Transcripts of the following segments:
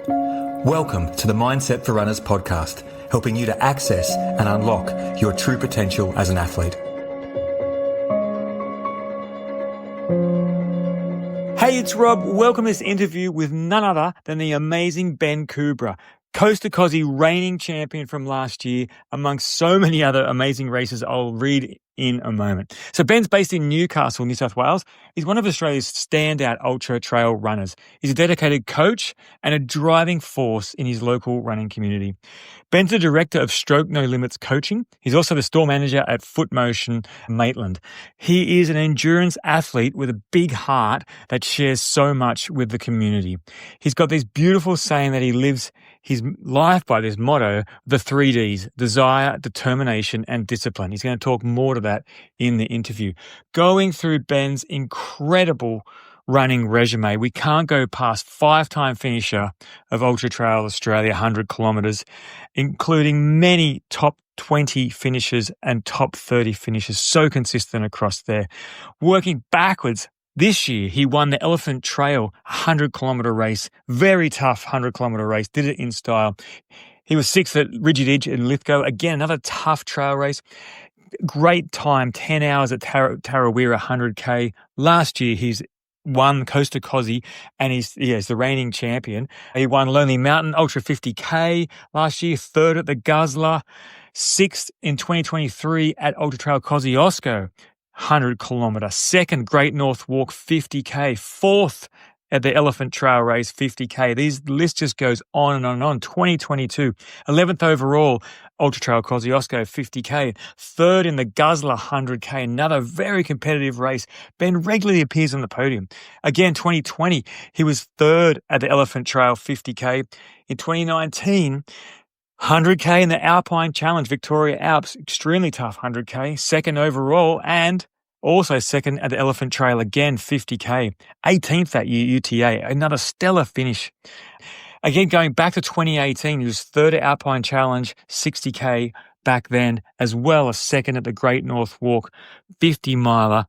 Welcome to the Mindset for Runners podcast, helping you to access and unlock your true potential as an athlete. Hey, it's Rob. Welcome to this interview with none other than the amazing Benn Coubrough, Coast to Kosci reigning champion from last year, amongst so many other amazing races I'll read in a moment. So Ben's based in Newcastle, New South Wales. He's one of Australia's standout ultra trail runners. He's a dedicated coach and a driving force in his local running community. Ben's the director of Stroke No Limits Coaching. He's also the store manager at Foot Motion Maitland. He is an endurance athlete with a big heart that shares so much with the community. He's got this beautiful saying that he lives his life by this motto, the 3Ds: desire, determination, and discipline. He's going to talk more to that in the interview. Going through Ben's incredible running resume, we can't go past 5-time finisher of Ultra Trail Australia 100 kilometres, including many top 20 finishes and top 30 finishes, so consistent across there. Working backwards, this year, he won the Elephant Trail 100-kilometre race, very tough 100-kilometre race, did it in style. He was 6th at Rigid Edge in Lithgow. Again, another tough trail race. Great time, 10 hours at Tarawera 100K. Last year, he's won Coast to Kosci, and he's the reigning champion. He won Lonely Mountain Ultra 50K last year, 3rd at the Guzzler, 6th in 2023 at Ultra Trail Kosciuszko 100 kilometre, 2nd Great North Walk 50K, 4th at the Elephant Trail Race 50K. These list just goes on and on and on. 2022, 11th overall, Ultra Trail Kosciuszko 50K, 3rd in the Guzzler 100K, another very competitive race. Ben regularly appears on the podium. Again, 2020, he was 3rd at the Elephant Trail 50K. In 2019, 100K in the Alpine Challenge, Victoria Alps, extremely tough 100K, 2nd overall, and also 2nd at the Elephant Trail again, 50K, 18th that year, UTA, another stellar finish. Again, going back to 2018, he was 3rd at Alpine Challenge, 60K back then, as well as 2nd at the Great North Walk, 50 miler.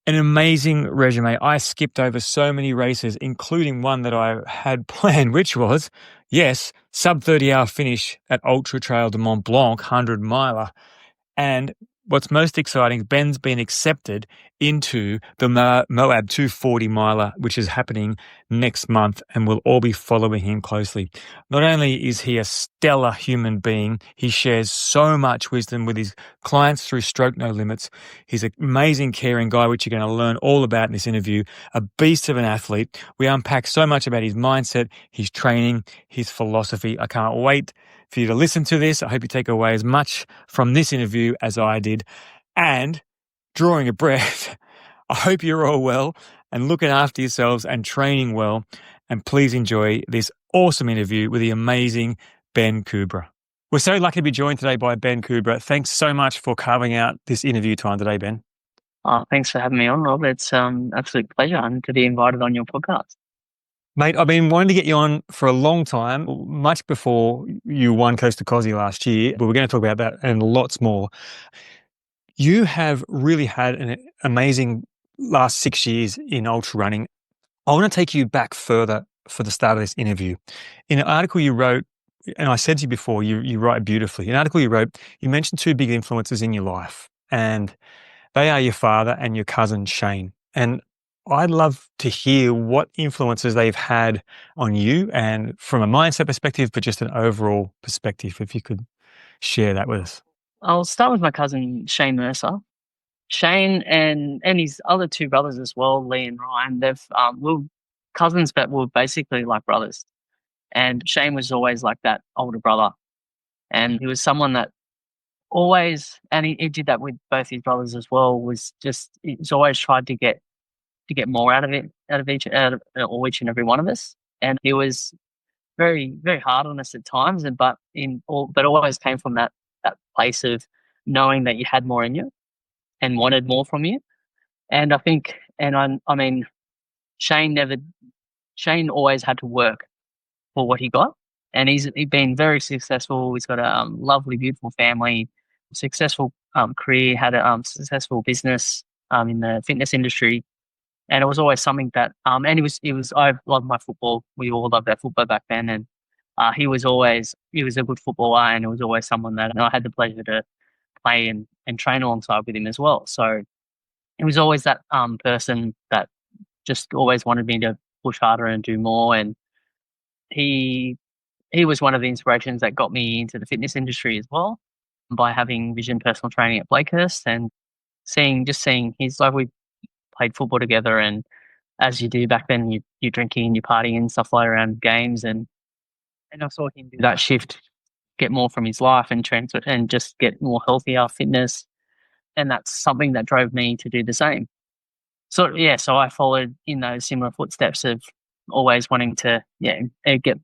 An amazing resume. I skipped over so many races, including one that I had planned, which was, yes, sub 30-hour finish at Ultra Trail de Mont Blanc, 100 miler. And what's most exciting, Ben's been accepted into the Moab 240 miler, which is happening next month, and we'll all be following him closely. Not only is he a stellar human being, he shares so much wisdom with his clients through Stroke No Limits. He's an amazing, caring guy, which you're going to learn all about in this interview. A beast of an athlete. We unpack so much about his mindset, his training, his philosophy. I can't wait for you to listen to this. I hope you take away as much from this interview as I did. And drawing a breath, I hope you're all well and looking after yourselves and training well. And please enjoy this awesome interview with the amazing Benn Coubrough. We're so lucky to be joined today by Benn Coubrough. Thanks so much for carving out this interview time today, Ben. Thanks for having me on, Rob. It's absolute pleasure to be invited on your podcast. Mate, I've been wanting to get you on for a long time, much before you won Coast to Kosci last year, but we're going to talk about that and lots more. You have really had an amazing last 6 years in ultra running. I want to take you back further for the start of this interview. In an article you wrote, and I said to you before, you write beautifully. An article you wrote, you mentioned 2 big influences in your life, and they are your father and your cousin Shane. And I'd love to hear what influences they've had on you, and from a mindset perspective, but just an overall perspective, if you could share that with us. I'll start with my cousin Shane Mercer. Shane and his other 2 brothers as well, Lee and Ryan. They've were cousins, but were basically like brothers. And Shane was always like that older brother, and he was someone that always, and he did that with both his brothers as well. He's always tried to get more out of each and every one of us. And he was very, very hard on us at times, but always came from that place of knowing that you had more in you and wanted more from you. And I think, I mean, Shane always had to work for what he got, and he's been very successful. He's got a lovely, beautiful family, successful career, had a successful business in the fitness industry. And it was always something that, and I loved my football. We all loved our football back then. And he was a good footballer, and it was always someone that I had the pleasure to play and train alongside with him as well. So it was always that person that just always wanted me to push harder and do more. And he he was one of the inspirations that got me into the fitness industry as well, by having vision personal training at Blakehurst and seeing his, like, we played football together, and as you do back then, you're drinking and you're partying and stuff like around games, and I saw him do that shift, get more from his life and transfer and just get more healthier fitness, and that's something that drove me to do the same. So yeah, so I followed in those similar footsteps of always wanting to, yeah, get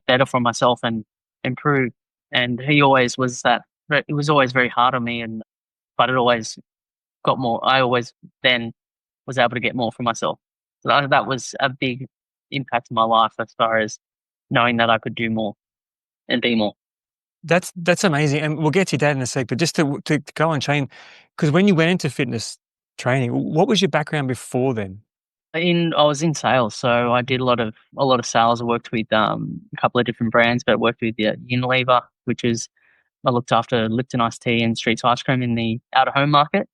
better for myself and improve. And he always was that. It was always very hard on me, but it always got more. I always then was able to get more for myself. So that was a big impact in my life as far as knowing that I could do more and be more. That's amazing, and we'll get to your dad in a sec, but just to go on, Shane, because when you went into fitness training, what was your background before then? I was in sales, so I did a lot of sales. I worked with a couple of different brands, but I worked with Unilever, which is I looked after Lipton iced tea and Streets ice cream in the out of home market.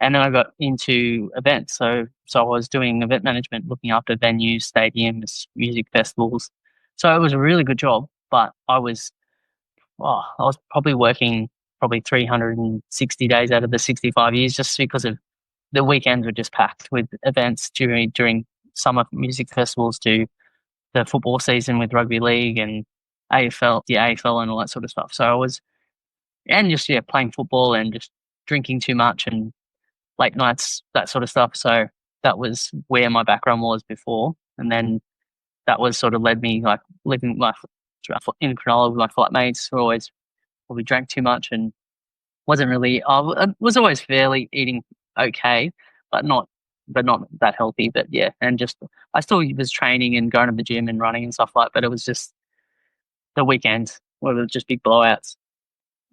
And then I got into events. So I was doing event management, looking after venues, stadiums, music festivals. So it was a really good job, but I was probably working probably 360 days out of the 65 years, just because of the weekends were just packed with events during summer music festivals, to the football season with rugby league and AFL and all that sort of stuff. So I was, and just, yeah, playing football and just drinking too much and late nights, that sort of stuff. So that was where my background was before. And then that was sort of led me, like, living life in Cronulla with my flatmates who always probably drank too much and I was always fairly eating okay, but not that healthy. But yeah, and just I still was training and going to the gym and running and stuff like, but it was just the weekends were just big blowouts.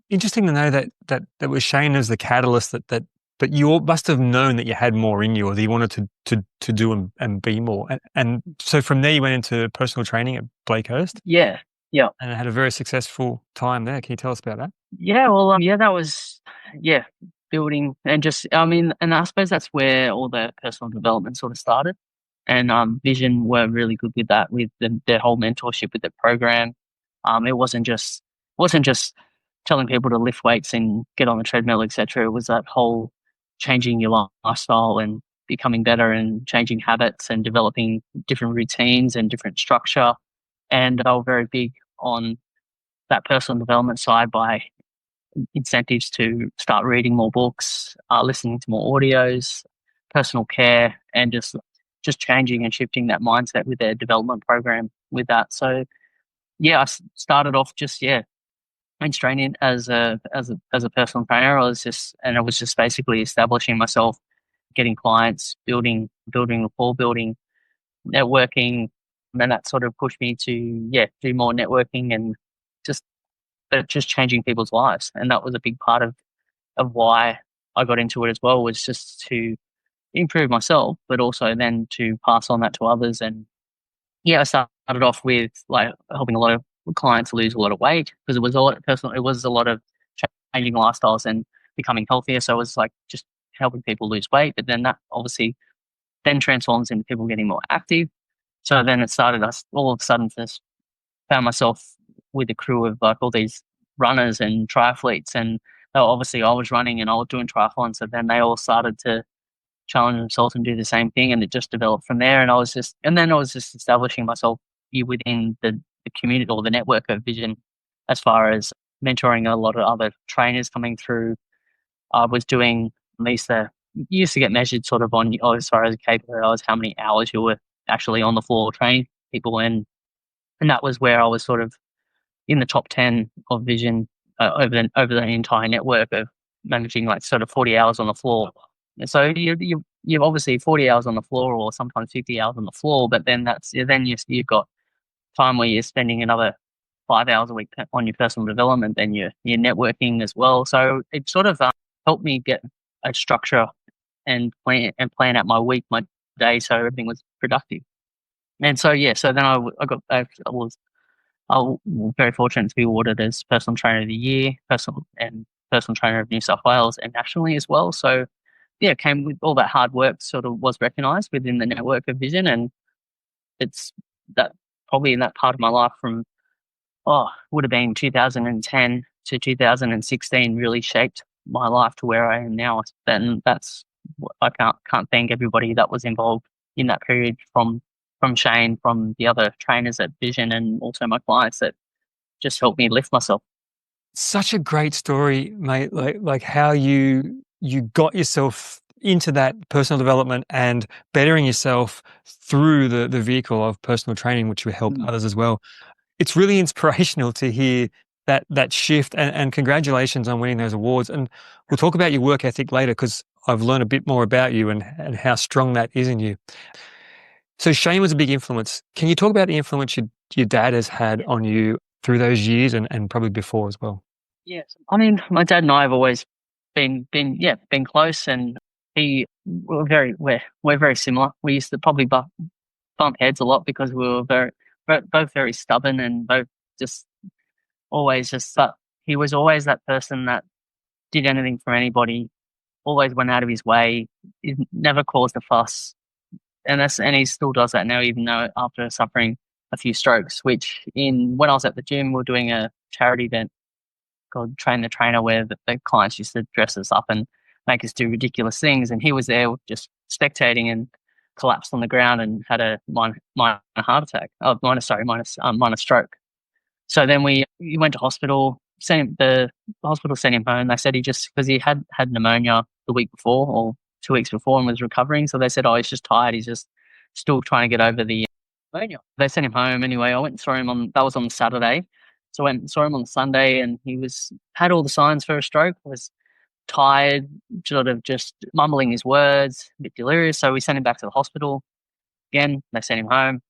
Interesting to know that was Shane as the catalyst that you all must have known that you had more in you, or that you wanted to do and be more. And so from there you went into personal training at Blakehurst Yeah, yeah. and had a very successful time there. Can you tell us about that? Yeah, well, yeah, that was, yeah, building and just, I mean, and I suppose that's where all the personal development sort of started. And Vision were really good with that, with their whole mentorship with the program. It wasn't just telling people to lift weights and get on the treadmill, etc. It was that whole changing your lifestyle and becoming better and changing habits and developing different routines and different structure. And they were very big on that personal development side, by incentives to start reading more books, listening to more audios, personal care, and just changing and shifting that mindset with their development program with that. So yeah, started off just, yeah, and training as a personal trainer. I was just basically establishing myself, getting clients, building rapport, building networking, and then that sort of pushed me to, yeah, do more networking and just just changing people's lives. And that was a big part of why I got into it as well, was just to improve myself, but also then to pass on that to others. And yeah, I started off with, like, helping a lot of clients lose a lot of weight, because it was a lot of personal, it was a lot of changing lifestyles and becoming healthier. So it was like just helping people lose weight, but then that obviously then transforms into people getting more active. So then it started, us all of a sudden just found myself with a crew of, like, all these runners and triathletes, and obviously I was running and I was doing triathlon, so then they all started to challenge themselves and do the same thing, and it just developed from there. And then I was just establishing myself within the community or the network of Vision, as far as mentoring a lot of other trainers coming through. I was doing at least you used to get measured sort of on, as far as KPIs, how many hours you were actually on the floor training people, and that was where I was sort of in the top 10 of Vision, over the entire network of managing, like, sort of 40 hours on the floor. And so you've obviously 40 hours on the floor, or sometimes 50 hours on the floor, but then you've got time where you're spending another 5 hours a week on your personal development, then you're networking as well. So it sort of helped me get a structure and plan out my week, my day, so everything was productive. And so so then I was very fortunate to be awarded as personal trainer of the year, personal trainer of New South Wales and nationally as well. So yeah, came with all that hard work sort of was recognised within the network of Vision, and it's that probably in that part of my life from would have been 2010 to 2016 really shaped my life to where I am now. Then that's I can't thank everybody that was involved in that period from Shane, from the other trainers at Vision, and also my clients that just helped me lift myself. Such a great story, mate. Like how you got yourself into that personal development and bettering yourself through the vehicle of personal training, which will help others as well. It's really inspirational to hear that shift, and congratulations on winning those awards. And we'll talk about your work ethic later, because I've learned a bit more about you and how strong that is in you. So Shane was a big influence. Can you talk about the influence your dad has had on you through those years and probably before as well? Yes, I mean, my dad and I have always been close, and we're very similar. We used to probably bump heads a lot because we were both very stubborn, and both just always just he was always that person that did anything for anybody, always went out of his way, he never caused a fuss, and he still does that now, even though after suffering a few strokes. Which when I was at the gym, we were doing a charity event called Train the Trainer, where the clients used to dress us up and make us do ridiculous things, and he was there just spectating and collapsed on the ground and had a minor heart attack. Minor stroke. So then he went to hospital. The hospital sent him home. They said because he had pneumonia the week before or 2 weeks before and was recovering. So they said, he's just tired. He's just still trying to get over the pneumonia. They sent him home anyway. I went and saw him that was on Saturday. So I went and saw him on Sunday, and he had all the signs for a stroke. Was tired, sort of just mumbling his words, a bit delirious. So we sent him back to the hospital. Again, they sent him home,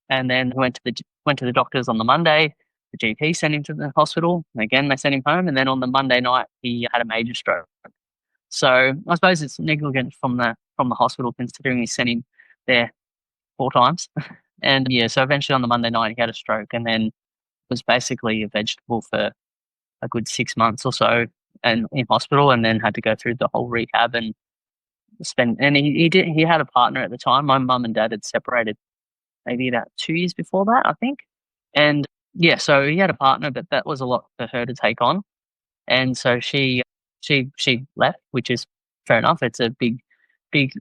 and then went to the doctors on the Monday. The GP sent him to the hospital. And again, they sent him home, and then on the Monday night, he had a major stroke. So I suppose it's negligent from the hospital, considering he sent him there 4 times. And so eventually on the Monday night, he had a stroke, and then was basically a vegetable for a good 6 months or so, and in hospital, and then had to go through the whole rehab and he had a partner at the time. My mum and dad had separated maybe about 2 years before that, I think. And so he had a partner, but that was a lot for her to take on. And so she left, which is fair enough. It's a big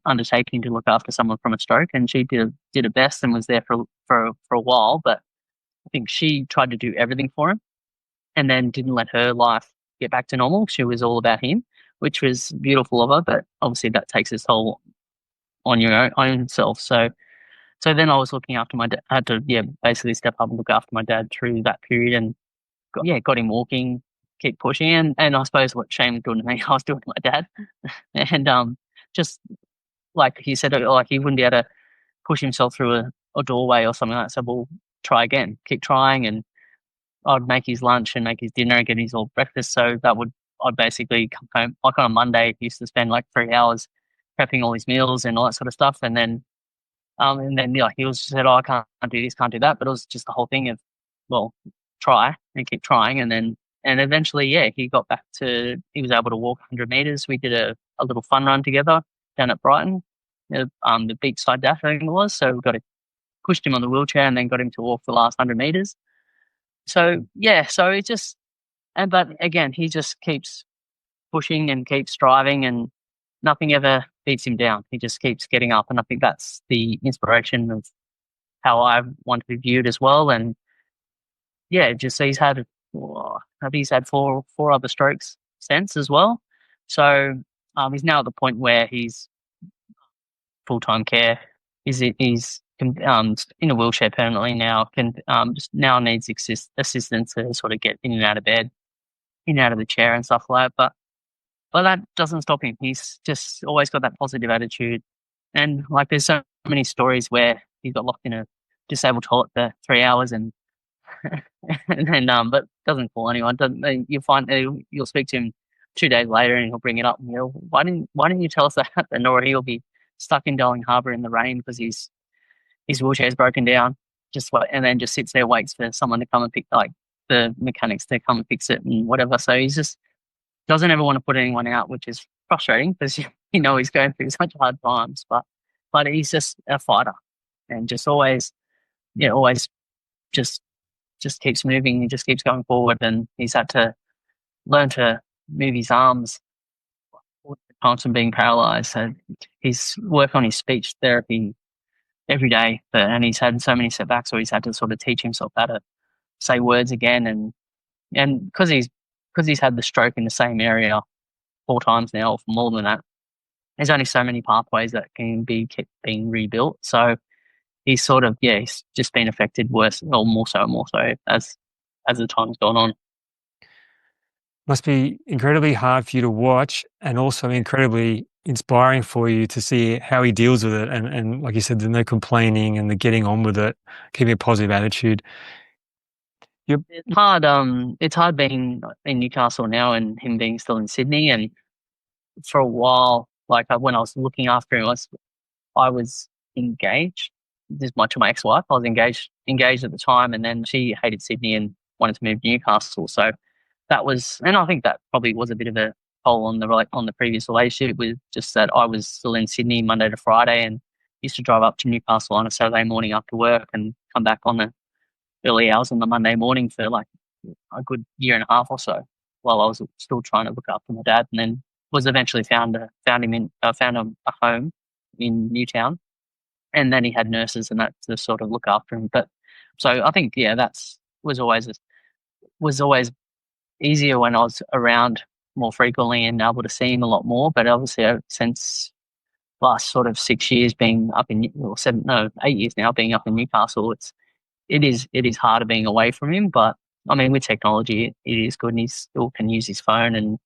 undertaking to look after someone from a stroke, and she did her best and was there for a while. But I think she tried to do everything for him, and then didn't let her life get back to normal. She was all about him, which was beautiful of her. But obviously, that takes its toll on your own self. So then I was looking after my dad. I had to basically step up and look after my dad through that period, and got him walking, keep pushing, and I suppose what Shane was doing to me, I was doing to my dad, and just like he said, like he wouldn't be able to push himself through a doorway or something like that. So we'll try again, keep trying, and I'd make his lunch and make his dinner and get his all breakfast. So I'd basically come home like on a Monday. He used to spend like 3 hours prepping all his meals and all that sort of stuff, and then he was said, I can't do this, can't do that. But it was just the whole thing of, well, try and keep trying. And eventually, he got back he was able to walk 100 meters. We did a little fun run together down at Brighton, the beachside dash, I think it was. So we pushed him on the wheelchair and then got him to walk the last 100 meters. So, so it just, but again, he just keeps pushing and keeps striving, and nothing ever beats him down. He just keeps getting up. And I think that's the inspiration of how I want to be viewed as well. And he's had 4 other strokes since as well. So he's now at the point where he's full-time care. He's in a wheelchair permanently now. Just now needs assistance to sort of get in and out of bed, in and out of the chair and stuff like that. But that doesn't stop him. He's just always got that positive attitude. And like, there's so many stories where he got locked in a disabled toilet for 3 hours and but doesn't call anyone. You find you'll speak to him 2 days later and he'll bring it up and why didn't you tell us that? And or he'll be stuck in Darling Harbour in the rain because his wheelchair's broken down. And then just sits there, waits for someone to come and pick, like the mechanics to come and fix it and whatever. So he's just doesn't ever want to put anyone out, which is frustrating because he's going through such hard times. But he's just a fighter and just always just keeps moving. He just keeps going forward, and he's had to learn to move his arms all the time from being paralyzed. So he's work on his speech therapy every day, and he's had so many setbacks, so he's had to sort of teach himself how to say words again, and because he's had the stroke in the same area 4 times now, or more than that, there's only so many pathways that can be kept being rebuilt. So he's sort of he's just been affected worse, or more so as the time's gone on. Must be incredibly hard for you to watch, and also incredibly inspiring for you to see how he deals with it. And like you said, the no complaining and the getting on with it, keeping a positive attitude. It's hard. It's hard being in Newcastle now and him being still in Sydney. And for a while, like when I was looking after him, I was engaged. This is to my ex-wife. I was engaged at the time, and then she hated Sydney and wanted to move to Newcastle. So that was, and I think that probably was a bit of a toll on the previous relationship, with just that I was still in Sydney Monday to Friday and used to drive up to Newcastle on a Saturday morning after work and come back on the early hours on the Monday morning for like a good year and a half or so, while I was still trying to look after my dad, and then was eventually found a home in Newtown, and then he had nurses and that to sort of look after him. But so I think was always easier when I was around more frequently and able to see him a lot more. But obviously since last sort of 6 years being up in, or 8 years now being up in Newcastle, it is harder being away from him. But I mean, with technology, it is good, and he still can use his phone and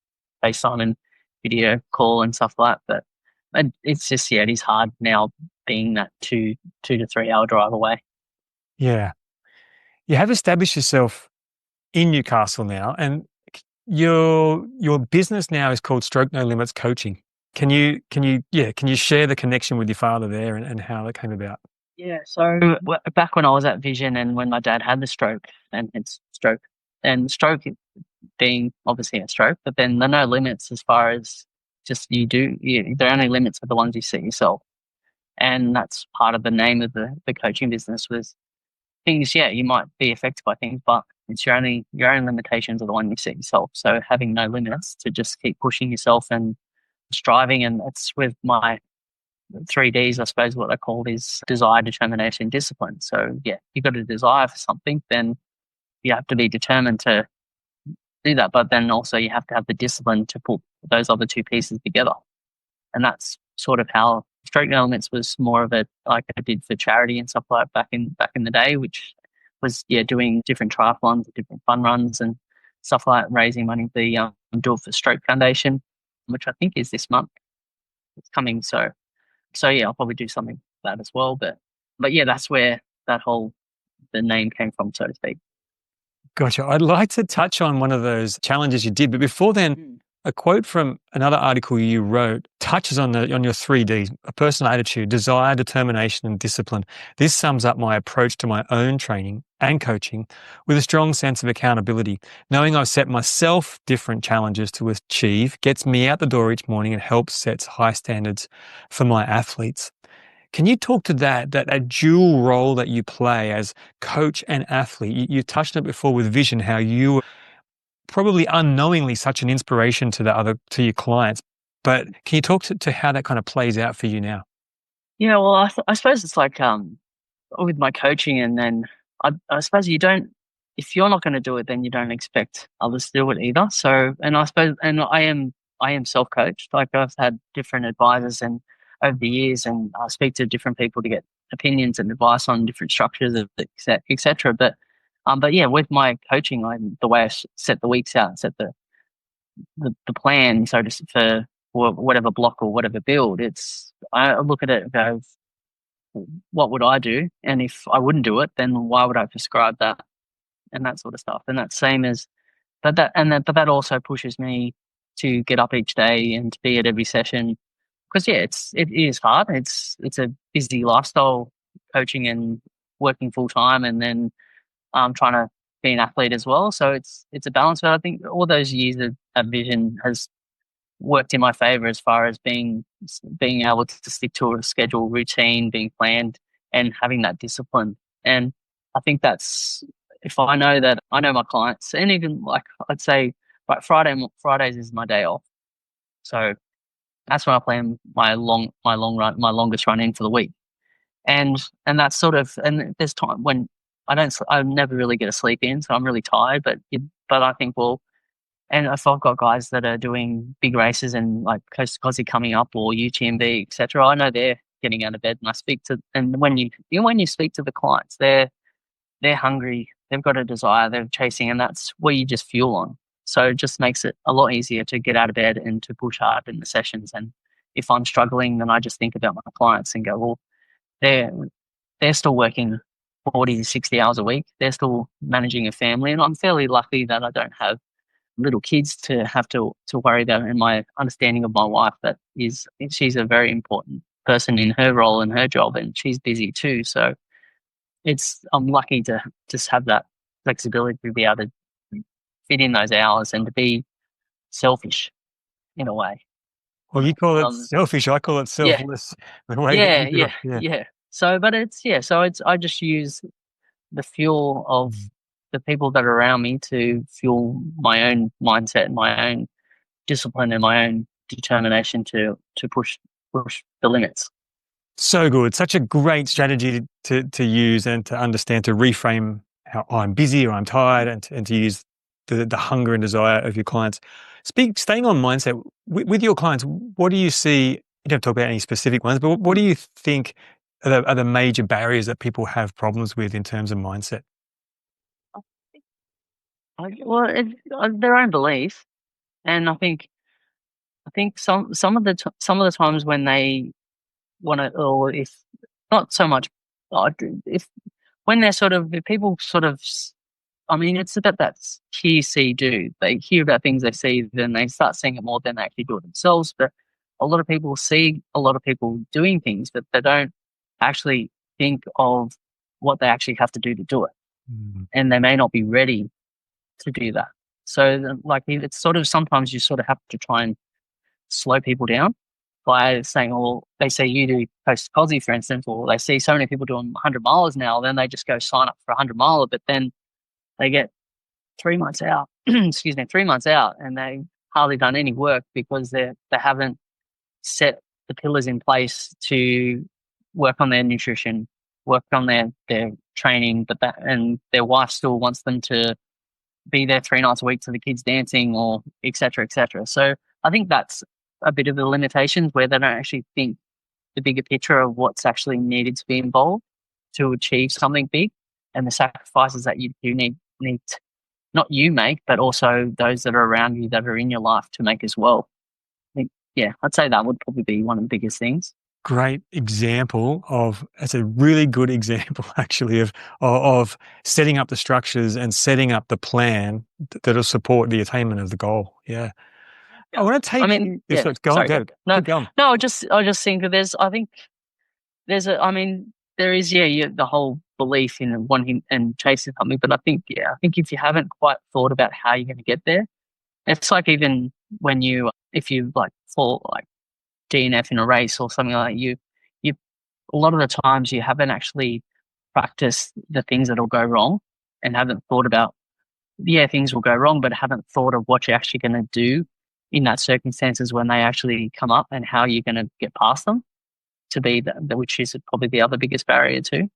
FaceTime and video call and stuff like that. But it's just, it is hard now being that 2 to 3 hour drive away. Yeah. You have established yourself in Newcastle now, and your business now is called Stroke No Limits Coaching. Can you share the connection with your father there and how that came about? Yeah, so back when I was at Vision and when my dad had the stroke, and stroke being obviously a stroke, but then there are no limits as far as just there are only limits for the ones you set yourself. And that's part of the name of the coaching business, was things, you might be affected by things, but it's your own limitations are the one you set yourself. So having no limits to just keep pushing yourself and striving, and it's with my 3Ds, I suppose what I call is desire, determination, discipline. So you've got a desire for something, then you have to be determined to do that. But then also you have to have the discipline to put those other 2 pieces together. And that's sort of how Stroke Elements was more of a, like I did for charity and stuff like back in the day, which was doing different triathlons, different fun runs and stuff like raising money for the Do It for Stroke Foundation, which I think is this month. It's coming, so I'll probably do something like that as well. But that's where the name came from, so to speak. Gotcha. I'd like to touch on one of those challenges you did, but before then, a quote from another article you wrote touches on your 3Ds: a personal attitude, desire, determination, and discipline. This sums up my approach to my own training and coaching with a strong sense of accountability. Knowing I've set myself different challenges to achieve gets me out the door each morning and helps set high standards for my athletes. Can you talk to that dual role that you play as coach and athlete? You touched on it before with Vision, how you probably unknowingly such an inspiration to your clients. But can you talk to how that kind of plays out for you now? Yeah, well, I suppose it's like with my coaching, and then I suppose you don't, if you're not going to do it, then you don't expect others to do it either. So, and I suppose, and I am self-coached. Like I've had different advisors and over the years, and I speak to different people to get opinions and advice on different structures, etc. But with my coaching, the way I set the weeks out and set the plan, so to for whatever block or whatever build, I look at it and go, what would I do? And if I wouldn't do it, then why would I prescribe that? And that sort of stuff. And that's same as, but that also pushes me to get up each day and to be at every session, because it is hard. It's a busy lifestyle, coaching and working full time, and then trying to be an athlete as well. So it's a balance. But I think all those years of vision has worked in my favor as far as being able to stick to a schedule, routine, being planned, and having that discipline. And I think that's, if I know that I know my clients, and even like I'd say, like Fridays is my day off, so that's when I plan my longest run in for the week. And that's sort of, and there's time when I never really get a sleep in, so I'm really tired. But I think, well, and if I've got guys that are doing big races and like Kosci coming up or UTMB, etc., I know they're getting out of bed, and I speak to, and when you speak to the clients, they're hungry, they've got a desire, they're chasing, and that's where you just fuel on. So it just makes it a lot easier to get out of bed and to push hard in the sessions. And if I'm struggling, then I just think about my clients and go, well, they're still working 40 to 60 hours a week. They're still managing a family, and I'm fairly lucky that I don't have little kids to have to worry about. And my understanding of my wife, that is, she's a very important person in her role and her job, and she's busy too. So I'm lucky to just have that flexibility to be able to fit in those hours and to be selfish in a way. Well, you call it selfish. I call it Yeah, selfless. The way that you do it. yeah. So, but I just use the fuel of the people that are around me to fuel my own mindset and my own discipline and my own determination to push the limits. So good. Such a great strategy to use and to understand, to reframe how I'm busy or I'm tired, and to use the hunger and desire of your clients. Staying on mindset, with your clients, what do you see? You don't talk about any specific ones, but what do you think are the major barriers that people have problems with in terms of mindset? Well, their own belief, and I think some of the times when they want to, or if not so much, if when they're sort of, if people sort of, I mean, it's about that hear, see, do. They hear about things they see, then they start seeing it more than they actually do it themselves. But a lot of people see a lot of people doing things, but they don't actually think of what they actually have to do it. And they may not be ready to do that. So like, it's sort of, sometimes you sort of have to try and slow people down by saying, well, they say you do Kosci, for instance, or they see so many people doing 100 miles now, then they just go sign up for a 100 miler, but then they get 3 months out, 3 months out, and they hardly done any work because they haven't set the pillars in place to work on their nutrition, work on their training, and their wife still wants them to be there 3 nights a week to the kids dancing, or et cetera, et cetera. So I think that's a bit of the limitations, where they don't actually think the bigger picture of what's actually needed to be involved to achieve something big, and the sacrifices that you do need not you make, but also those that are around you that are in your life to make as well. I think, yeah, I'd say that would probably be one of the biggest things. Great example it's a really good example actually of setting up the structures and setting up the plan that'll support the attainment of the goal. Yeah. I want to take. I mean, yeah. Go on. No, keep going. No, I just think that I think there's there is, the whole belief in wanting and chasing something, but I think if you haven't quite thought about how you're going to get there, it's like, even when if you like fall, like DNF in a race or something like that, you a lot of the times you haven't actually practiced the things that'll go wrong, and haven't thought about, things will go wrong, but haven't thought of what you're actually going to do in that circumstances when they actually come up, and how you're going to get past them, to be which is probably the other biggest barrier too.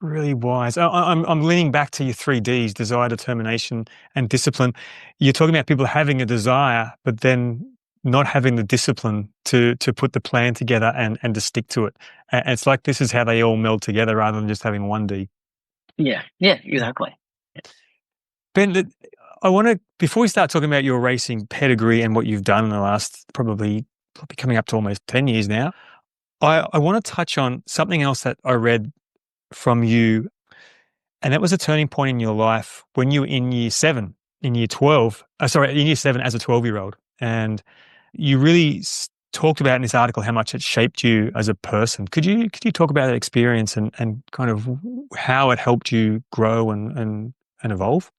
Really wise. I'm leaning back to your 3Ds: desire, determination, and discipline. You're talking about people having a desire, but then not having the discipline to put the plan together and to stick to it. And it's like, this is how they all meld together rather than just having one D. Yeah, exactly. Ben, I want to, before we start talking about your racing pedigree and what you've done in the last probably coming up to almost 10 years now, I want to touch on something else that I read from you, and that was a turning point in your life when you were in year 7 in year 7 as a 12-year-old, and you really talked about in this article how much it shaped you as a person. Could you talk about that experience and kind of how it helped you grow and evolve?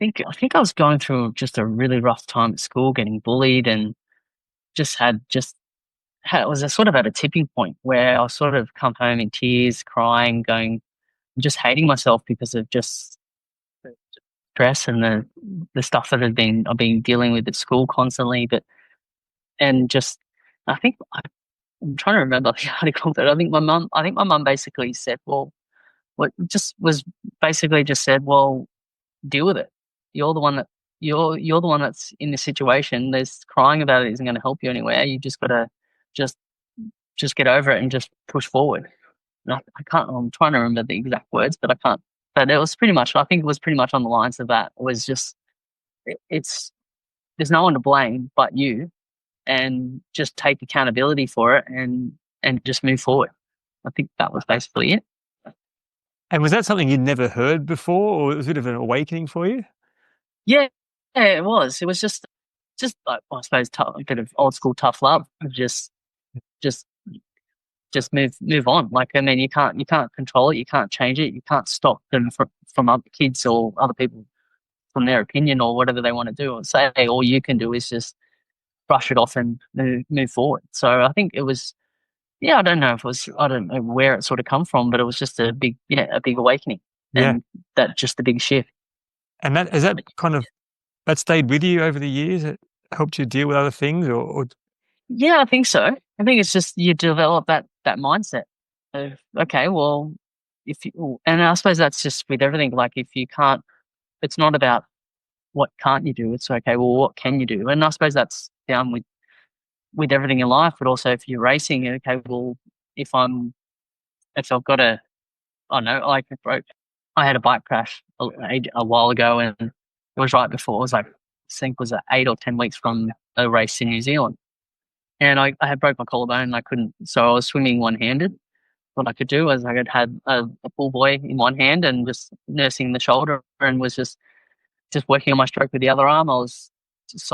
I think I was going through just a really rough time at school, getting bullied, and just had it was a sort of at a tipping point where I was sort of come home in tears, crying, going, just hating myself because of just the stress and the stuff that I've been dealing with at school constantly. But and just I think I'm trying to remember the article, but I think my mum basically said, well, what just was basically just said, well, deal with it. You're the one that you're the one that's in this situation. There's crying about it isn't going to help you anywhere. You just got to just just get over it and just push forward. And I can't. I'm trying to remember the exact words, but I can't. But it was pretty much. I think it was pretty much on the lines of that. It was just it's there's no one to blame but you, and just take accountability for it and just move forward. I think that was basically it. And was that something you'd never heard before, or it was a bit of an awakening for you? Yeah, yeah, it was. It was just like, I suppose a bit of old school tough love. Just just move on. Like, I mean, you can't control it, you can't change it, you can't stop them from other kids or other people from their opinion or whatever they want to do or say. All you can do is just brush it off and move forward. So I think it was. Yeah, I don't know where it sort of come from, but it was just a big awakening, Yeah. and that just a big shift. And that has that kind of that stayed with you over the years? It helped you deal with other things, or Yeah, I think so. I think it's just you develop that mindset of, okay, well, if you, and I suppose that's just with everything. Like, if you can't, it's not about what can't you do. It's okay. Well, what can you do? And I suppose that's down with everything in life, but also if you're racing, okay, well, if I'm if I've got a, I don't know, like I had a bike crash a while ago, and it was right before. It was like, I think it was 8 or 10 weeks from a race in New Zealand, and I had broke my collarbone and I couldn't. So I was swimming one handed. What I could do was I had a pull buoy in one hand and just nursing the shoulder, and was just working on my stroke with the other arm. I was just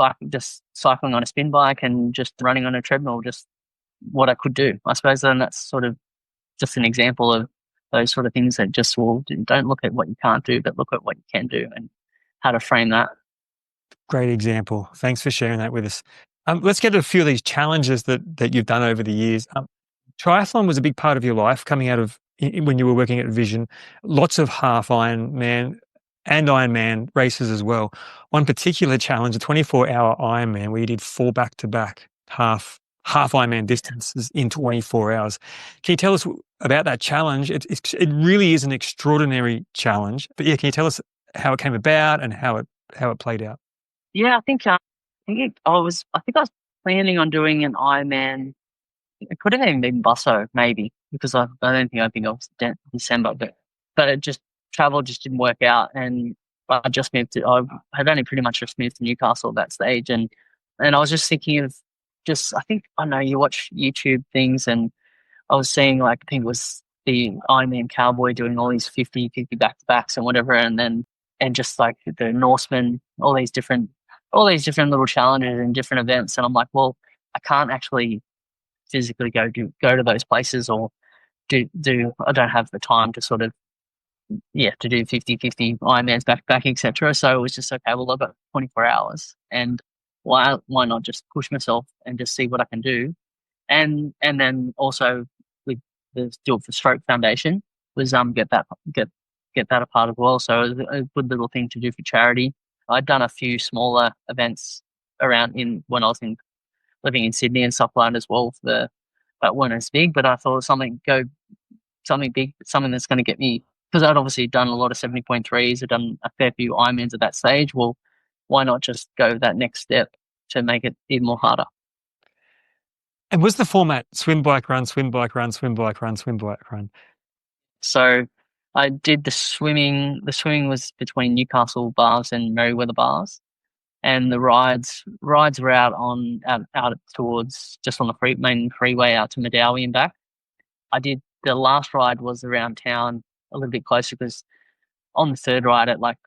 cycling on a spin bike and just running on a treadmill, just what I could do, I suppose. And that's sort of just an example of those sort of things that just will don't look at what you can't do, but look at what you can do and how to frame that. great example. Thanks for sharing that with us. Let's get to a few of these challenges that you've done over the years. Triathlon was a big part of your life coming out of when you were working at Vision. Lots of half Ironman and Ironman races as well. One particular challenge, a 24-hour Ironman, where you did 4 back-to-back half Ironman distances in 24 hours. Can you tell us about that challenge? It really is an extraordinary challenge. But yeah, can you tell us how it came about and how it played out? Yeah, I think I was planning on doing an Ironman. It could have even been Busso, maybe, because I don't think I think it was December, but it just travel just didn't work out, and I had only pretty much just moved to Newcastle at that stage, and I was just thinking of just I think I know you watch YouTube things, and I was seeing, like, I think it was the Ironman Cowboy doing all these 50 back to backs and whatever, and just like the Norseman, all these different little challenges and different events, and I'm like, well, I can't actually physically go to those places, or do I don't have the time to sort of, to do 50 Ironmans back to back, etc. So it was just, okay, well, I've got 24 hours, and why not just push myself and just see what I can do, and then also with the Do It for Stroke Foundation was get that a part as well. So it was a good little thing to do for charity. I'd done a few smaller events around in when I was living in Sydney and stuff like that as well, that weren't as big. But I thought something big, something that's going to get me, because I'd obviously done a lot of 70.3s, I'd done a fair few Ironmans at that stage. Well, why not just go that next step to make it even more harder? And was the format swim, bike, run, swim, bike, run, swim, bike, run, swim, bike, run? So I did the swimming. The swimming was between Newcastle bars and Merriweather bars, and the rides were out towards just on the main freeway out to Madawi and back. I did the last ride was around town a little bit closer, because on the third ride at like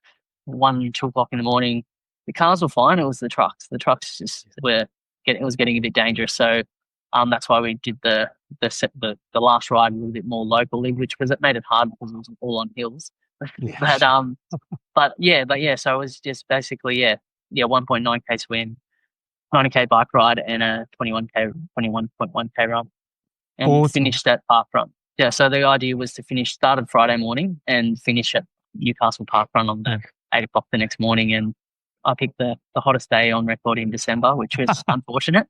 1, 2 o'clock in the morning, the cars were fine. It was the trucks. The trucks just it was getting a bit dangerous. So That's why we did the last ride a little bit more locally, which was, it made it hard because it was all on hills. Yeah. but yeah, so it was just basically 1.9k swim, 90k bike ride, and a 21.1k run, and Awesome. finished at Parkrun. Yeah, so the idea was to started Friday morning and finish at Newcastle Parkrun on the 8 o'clock the next morning. And I picked the hottest day on record in December, which was unfortunate.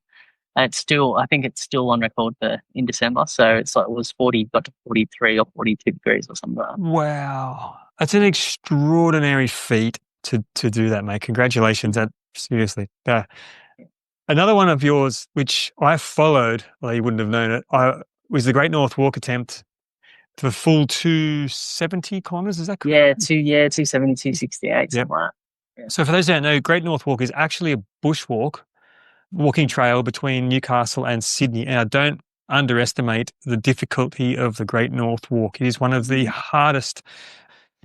And I think it's still on record in December. So it was 40, got to 43 or 42 degrees or something like that. Wow. That's an extraordinary feat to do that, mate. Congratulations. Seriously. Another one of yours, which I followed, well, you wouldn't have known it, was the Great North Walk attempt for the full 270 kilometres. Is that correct? 270, 268, Yep. something like that. Yeah. So for those who don't know, Great North Walk is actually a bushwalk, walking trail between Newcastle and Sydney. And I don't underestimate the difficulty of the Great North Walk. It is one of the hardest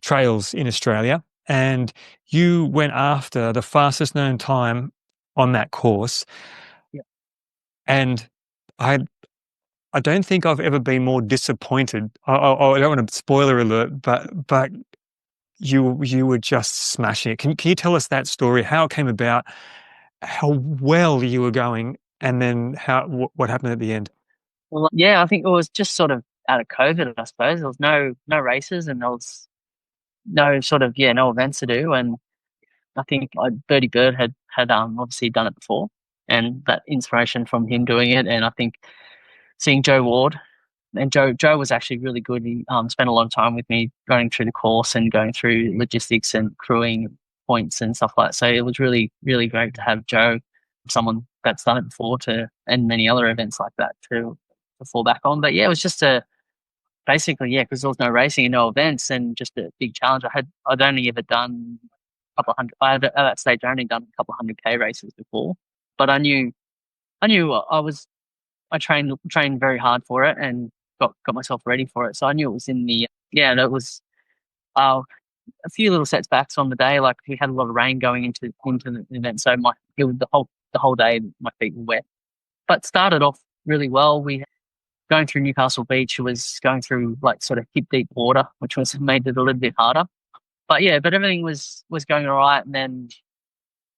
trails in Australia. And you went after the fastest known time on that course. Yeah. And I don't think I've ever been more disappointed. I don't want to spoiler alert, but you were just smashing it. Can you tell us that story, how it came about, how well you were going, and then what happened at the end? Well, yeah, I think it was just sort of out of COVID, I suppose. There was no races, and there was no no events to do. And I think Bertie Bird had obviously done it before, and that inspiration from him doing it. And I think seeing Joe Ward, and Joe was actually really good. He spent a lot of time with me going through the course and going through logistics and crewing points and stuff like that. So it was really, really great to have Joe, someone that's done it before, and many other events like that to fall back on. But yeah, it was just because there was no racing and no events, and just a big challenge. I'd only ever done a couple of hundred. At that stage, I'd only done a couple of 100k races before, but I knew I trained very hard for it and got myself ready for it. So I knew it was and it was a few little setbacks on the day. Like, we had a lot of rain going into the event, so the whole day my feet were wet. But started off really well. We going through Newcastle Beach, was going through like sort of hip deep water, which made it a little bit harder. But everything was going all right. And then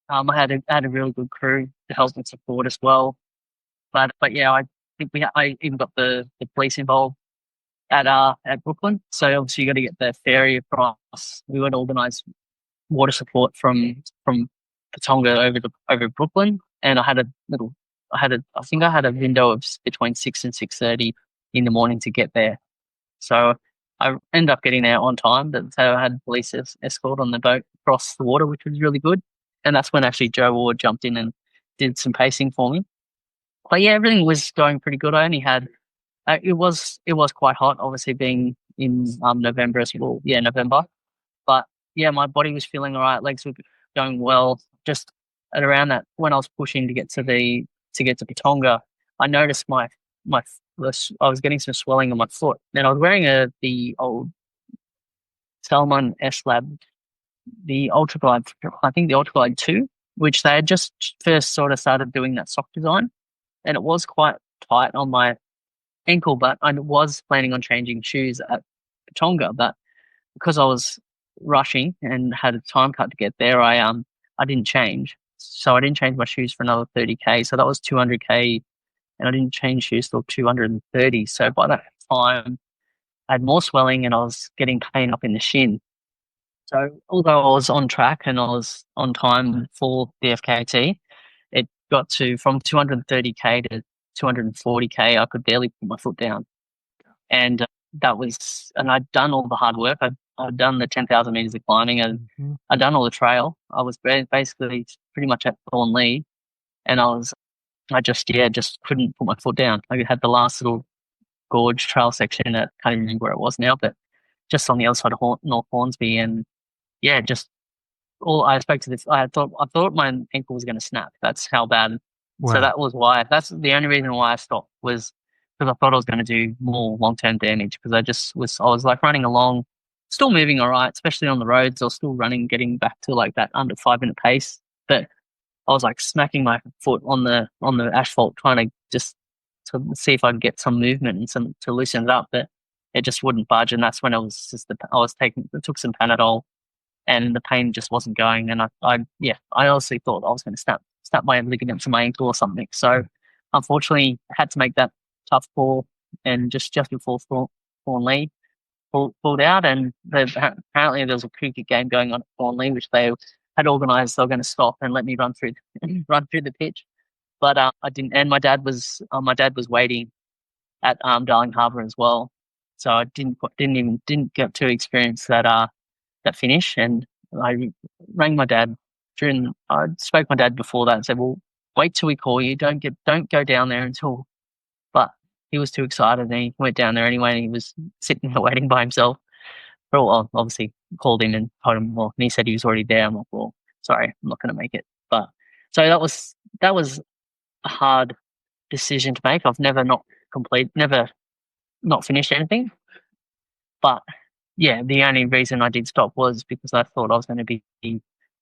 I had a really good crew to help and support as well. But yeah, I think I even got the police involved at Brooklyn. So obviously you got to get the ferry across. We would organise water support from Patonga over Brooklyn, and I think I had a window of between 6 and 6:30 in the morning to get there. So I ended up getting there on time. So I had police escort on the boat across the water, which was really good. And that's when actually Joe Ward jumped in and did some pacing for me. But yeah, everything was going pretty good. I only had it was quite hot, obviously being in November as well. Yeah, November. But yeah, my body was feeling all right. Legs were going well. Just at around that, when I was pushing to get to Patonga, I noticed I was getting some swelling on my foot. And I was wearing the old Salmon S Lab, the Ultraglide, I think the Ultraglide 2, which they had just first sort of started doing that sock design. And it was quite tight on my ankle, but I was planning on changing shoes at Patonga. But because I was rushing and had a time cut to get there, I didn't change. So I didn't change my shoes for another 30k. So that was 200k, and I didn't change shoes till 230. So by that time, I had more swelling and I was getting pain up in the shin. So although I was on track and I was on time for the FKT, it got to from 230k to 240k. I could barely put my foot down, and I'd done all the hard work. I'd done the 10,000 meters of climbing, and I'd done all the trail. I was basically pretty much at Thorn Lee, and I just couldn't put my foot down. I had the last little gorge trail section at, can't even remember where it was now, but just on the other side of North Hornsby. And yeah, just all I spoke to this, I thought my ankle was going to snap. That's how bad. Wow. So that was why. That's the only reason why I stopped, was because I thought I was going to do more long-term damage, because I was like running along, still moving all right, especially on the roads. I was still running, getting back to like that under 5-minute pace, but I was like smacking my foot on the asphalt, trying to just to see if I could get some movement and some to loosen it up, but it just wouldn't budge. And that's when I took some Panadol, and the pain just wasn't going. And I honestly thought I was going to snap my ligament from my ankle or something. So unfortunately, I had to make that tough call, and just before Thornley pulled out, and apparently there was a cricket game going on at Thornley, which they had organised. They were going to stop and let me run through the pitch, but I didn't. And my dad was waiting at Darling Harbour as well, so I didn't get to experience that finish. And I rang my dad I spoke to my dad before that and said, "Well, wait till we call you. Don't go down there until." But he was too excited, and he went down there anyway, and he was sitting there waiting by himself. Well, obviously called him and told him, well, and he said he was already there. I'm like, well, sorry, I'm not going to make it. But so that was a hard decision to make. I've never not finished anything. But yeah, the only reason I did stop was because I thought I was going to be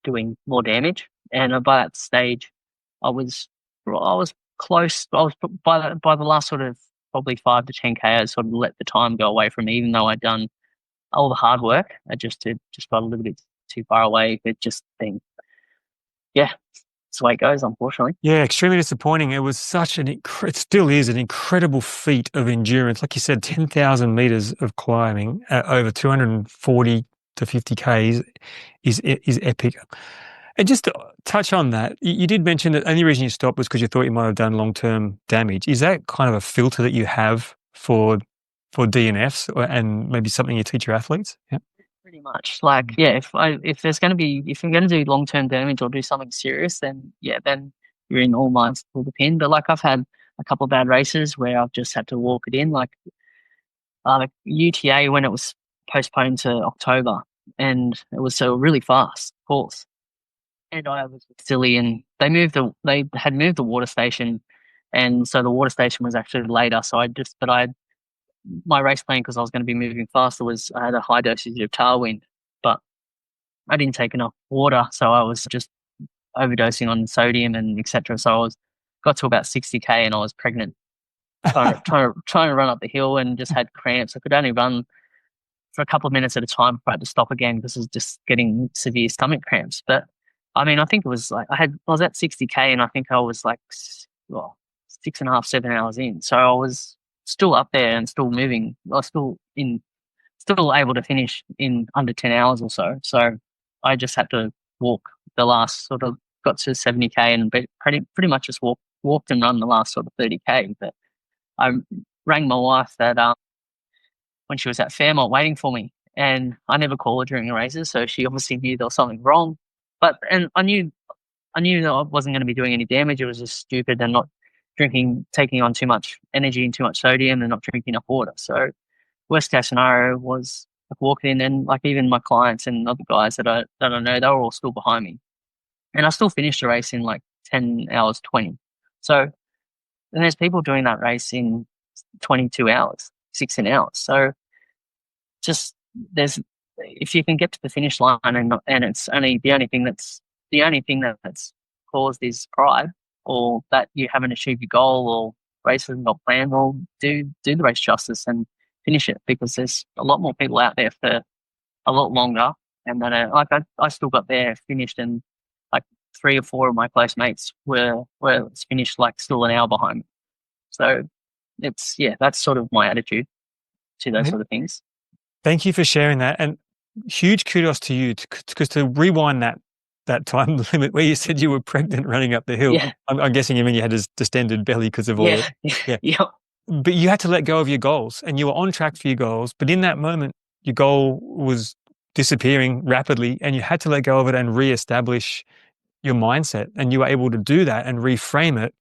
doing more damage. And by that stage, I was close. I was by the last sort of probably 5 to 10K, I sort of let the time go away from me, even though I'd done all the hard work. I just got a little bit too far away. But just think, yeah, that's the way it goes, unfortunately. Yeah, extremely disappointing. It was such it still is an incredible feat of endurance. Like you said, 10,000 meters of climbing at over 240 to 50 Ks is epic. And just to touch on that, you did mention that the only reason you stopped was because you thought you might have done long-term damage. Is that kind of a filter that you have for DNFs, and maybe something you teach your athletes? Yeah. Pretty much. Like, yeah, if I'm going to do long-term damage or do something serious, then then you're in all lines to pull the pin. But like, I've had a couple of bad races where I've just had to walk it in, like the UTA when it was postponed to October, and it was a really fast course. And I was silly, and they had moved the water station, and so the water station was actually later. So my race plan, because I was going to be moving faster, was I had a high dosage of tailwind, but I didn't take enough water, so I was just overdosing on sodium and etc. So got to about 60K, and I was pregnant, trying to run up the hill, and just had cramps. I could only run for a couple of minutes at a time before I had to stop again because I was just getting severe stomach cramps. But I mean, I think it was like I was at 60K, and I think I was like 6.5, 7 hours in. So I was still up there and still moving. I was still able to finish in under 10 hours or so. So I just had to walk the last sort of got to 70K and pretty much just walked and run the last sort of 30K. But I rang my wife that when she was at Fairmont waiting for me, and I never call her during the races, so she obviously knew there was something wrong. And I knew that I wasn't going to be doing any damage. It was just stupid and not taking on too much energy and too much sodium and not drinking enough water. So worst case scenario was like walking in, and like even my clients and other guys that I know, they were all still behind me. And I still finished the race in like 10 hours 20. So and there's people doing that race in 22 hours, 16 hours. So just if you can get to the finish line and it's the only thing that's caused is pride, or that you haven't achieved your goal, or race hasn't got planned, well, do the race justice and finish it, because there's a lot more people out there for a lot longer. And then I still got there, finished, and like 3 or 4 of my close mates were finished like still an hour behind me. So that's sort of my attitude to those sort of things. Thank you for sharing that, and huge kudos to you, because to rewind that time limit where you said you were pregnant running up the hill. Yeah. I'm guessing you mean you had a distended belly because of all. Yeah. But you had to let go of your goals, and you were on track for your goals. But in that moment, your goal was disappearing rapidly, and you had to let go of it and reestablish your mindset. And you were able to do that and reframe it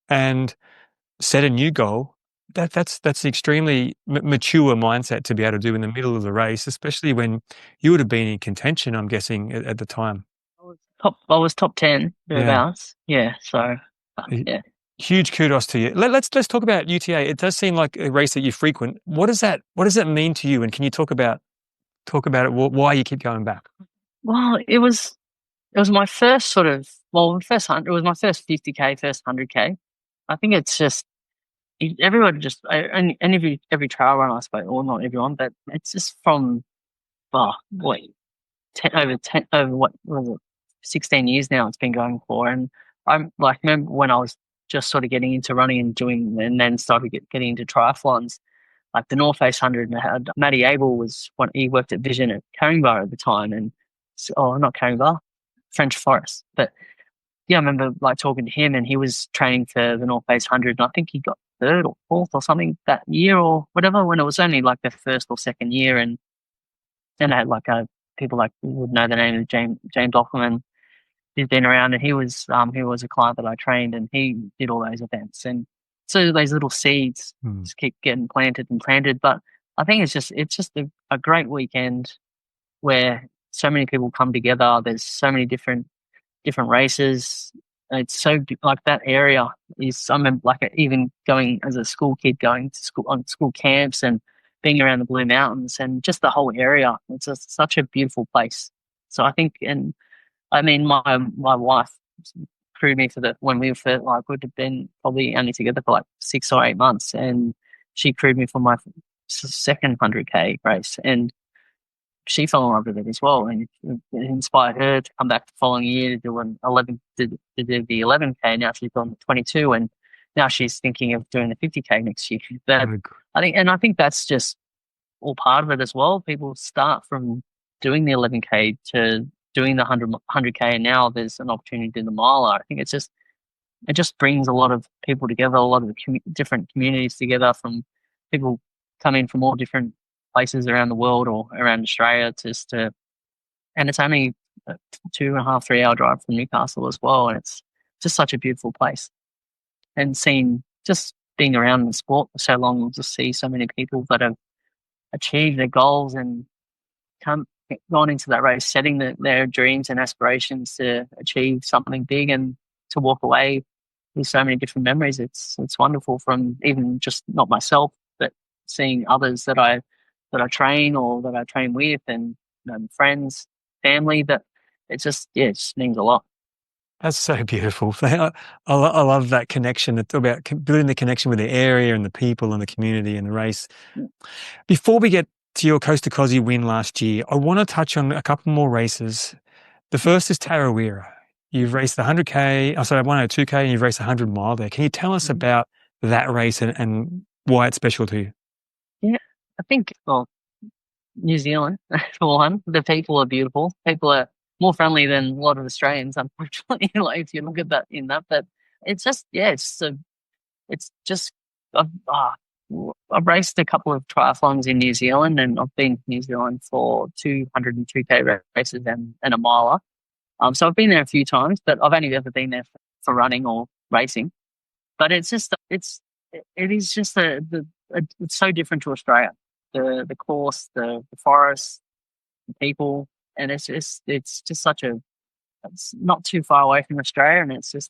and set a new goal. That's extremely mature mindset to be able to do in the middle of the race, especially when you would have been in contention, I'm guessing, at the time. I was top 10 thereabouts. Yeah. So yeah. Huge kudos to you. Let's talk about UTA. It does seem like a race that you frequent. What does that mean to you? And can you talk about it? Why you keep going back? Well, it was my first it was my first 50K, first 100K. I think it's just everyone just and every trail runner, I suppose, or not everyone, but it's just from wait, 10 over what was it, 16 years now it's been going for. And I'm like, remember when I was just sort of getting into running and then started getting into triathlons, like the North Face 100, and had Matty Abel was when he worked at Vision at Caringbah at the time, and not Caringbah, French Forest. But yeah, I remember like talking to him, and he was training for the North Face 100, and I think he got third or fourth or something that year or whatever, when it was only like the first or second year. And then I had like people like would know the name of James Offerman. He's been around, and he was a client that I trained, and he did all those events. And so those little seeds just keep getting planted and planted. But I think it's just a great weekend where so many people come together. There's so many different races. It's so like that area is. I remember like even going as a school kid, going to school on school camps and being around the Blue Mountains and just the whole area. It's just such a beautiful place. So I think, and I mean, my wife crewed me for when we were like would have been probably only together for like 6 or 8 months, and she crewed me for my second 100K race, and she fell in love with it as well, and it inspired her to come back the following year to do to do the 11K. Now she's on 22, and now she's thinking of doing the 50K next year. But I think that's just all part of it as well. People start from doing the 11K to doing the 100K, and now there's an opportunity to do the mile. I think it just brings a lot of people together, a lot of different communities together, from people coming from all different places around the world or around Australia, and it's only a 2.5, 3 hour drive from Newcastle as well, and it's just such a beautiful place. And just being around the sport for so long, you'll just see so many people that have achieved their goals and gone into that race, setting their dreams and aspirations to achieve something big and to walk away with so many different memories. It's wonderful, from even just not myself, but seeing others that I train or that I train with, and friends, family. That it just means a lot. That's so beautiful. I love that connection. It's about building the connection with the area and the people and the community and the race. Before we get to your Coast to Kosci win last year, I want to touch on a couple more races. The first is Tarawera. You've raced the 100K, 102K, and you've raced 100 mile there. Can you tell us about that race and why it's special to you? Yeah, I think, New Zealand, for one, the people are beautiful. People are more friendly than a lot of Australians, unfortunately. Like if you look at that but it's just, I've raced a couple of triathlons in New Zealand, and I've been to New Zealand for 202K races and a miler. So I've been there a few times, but I've only ever been there for running or racing. But it's just, it is just it's so different to Australia. The course, the forest, the people, and it's just it's not too far away from Australia, and it's just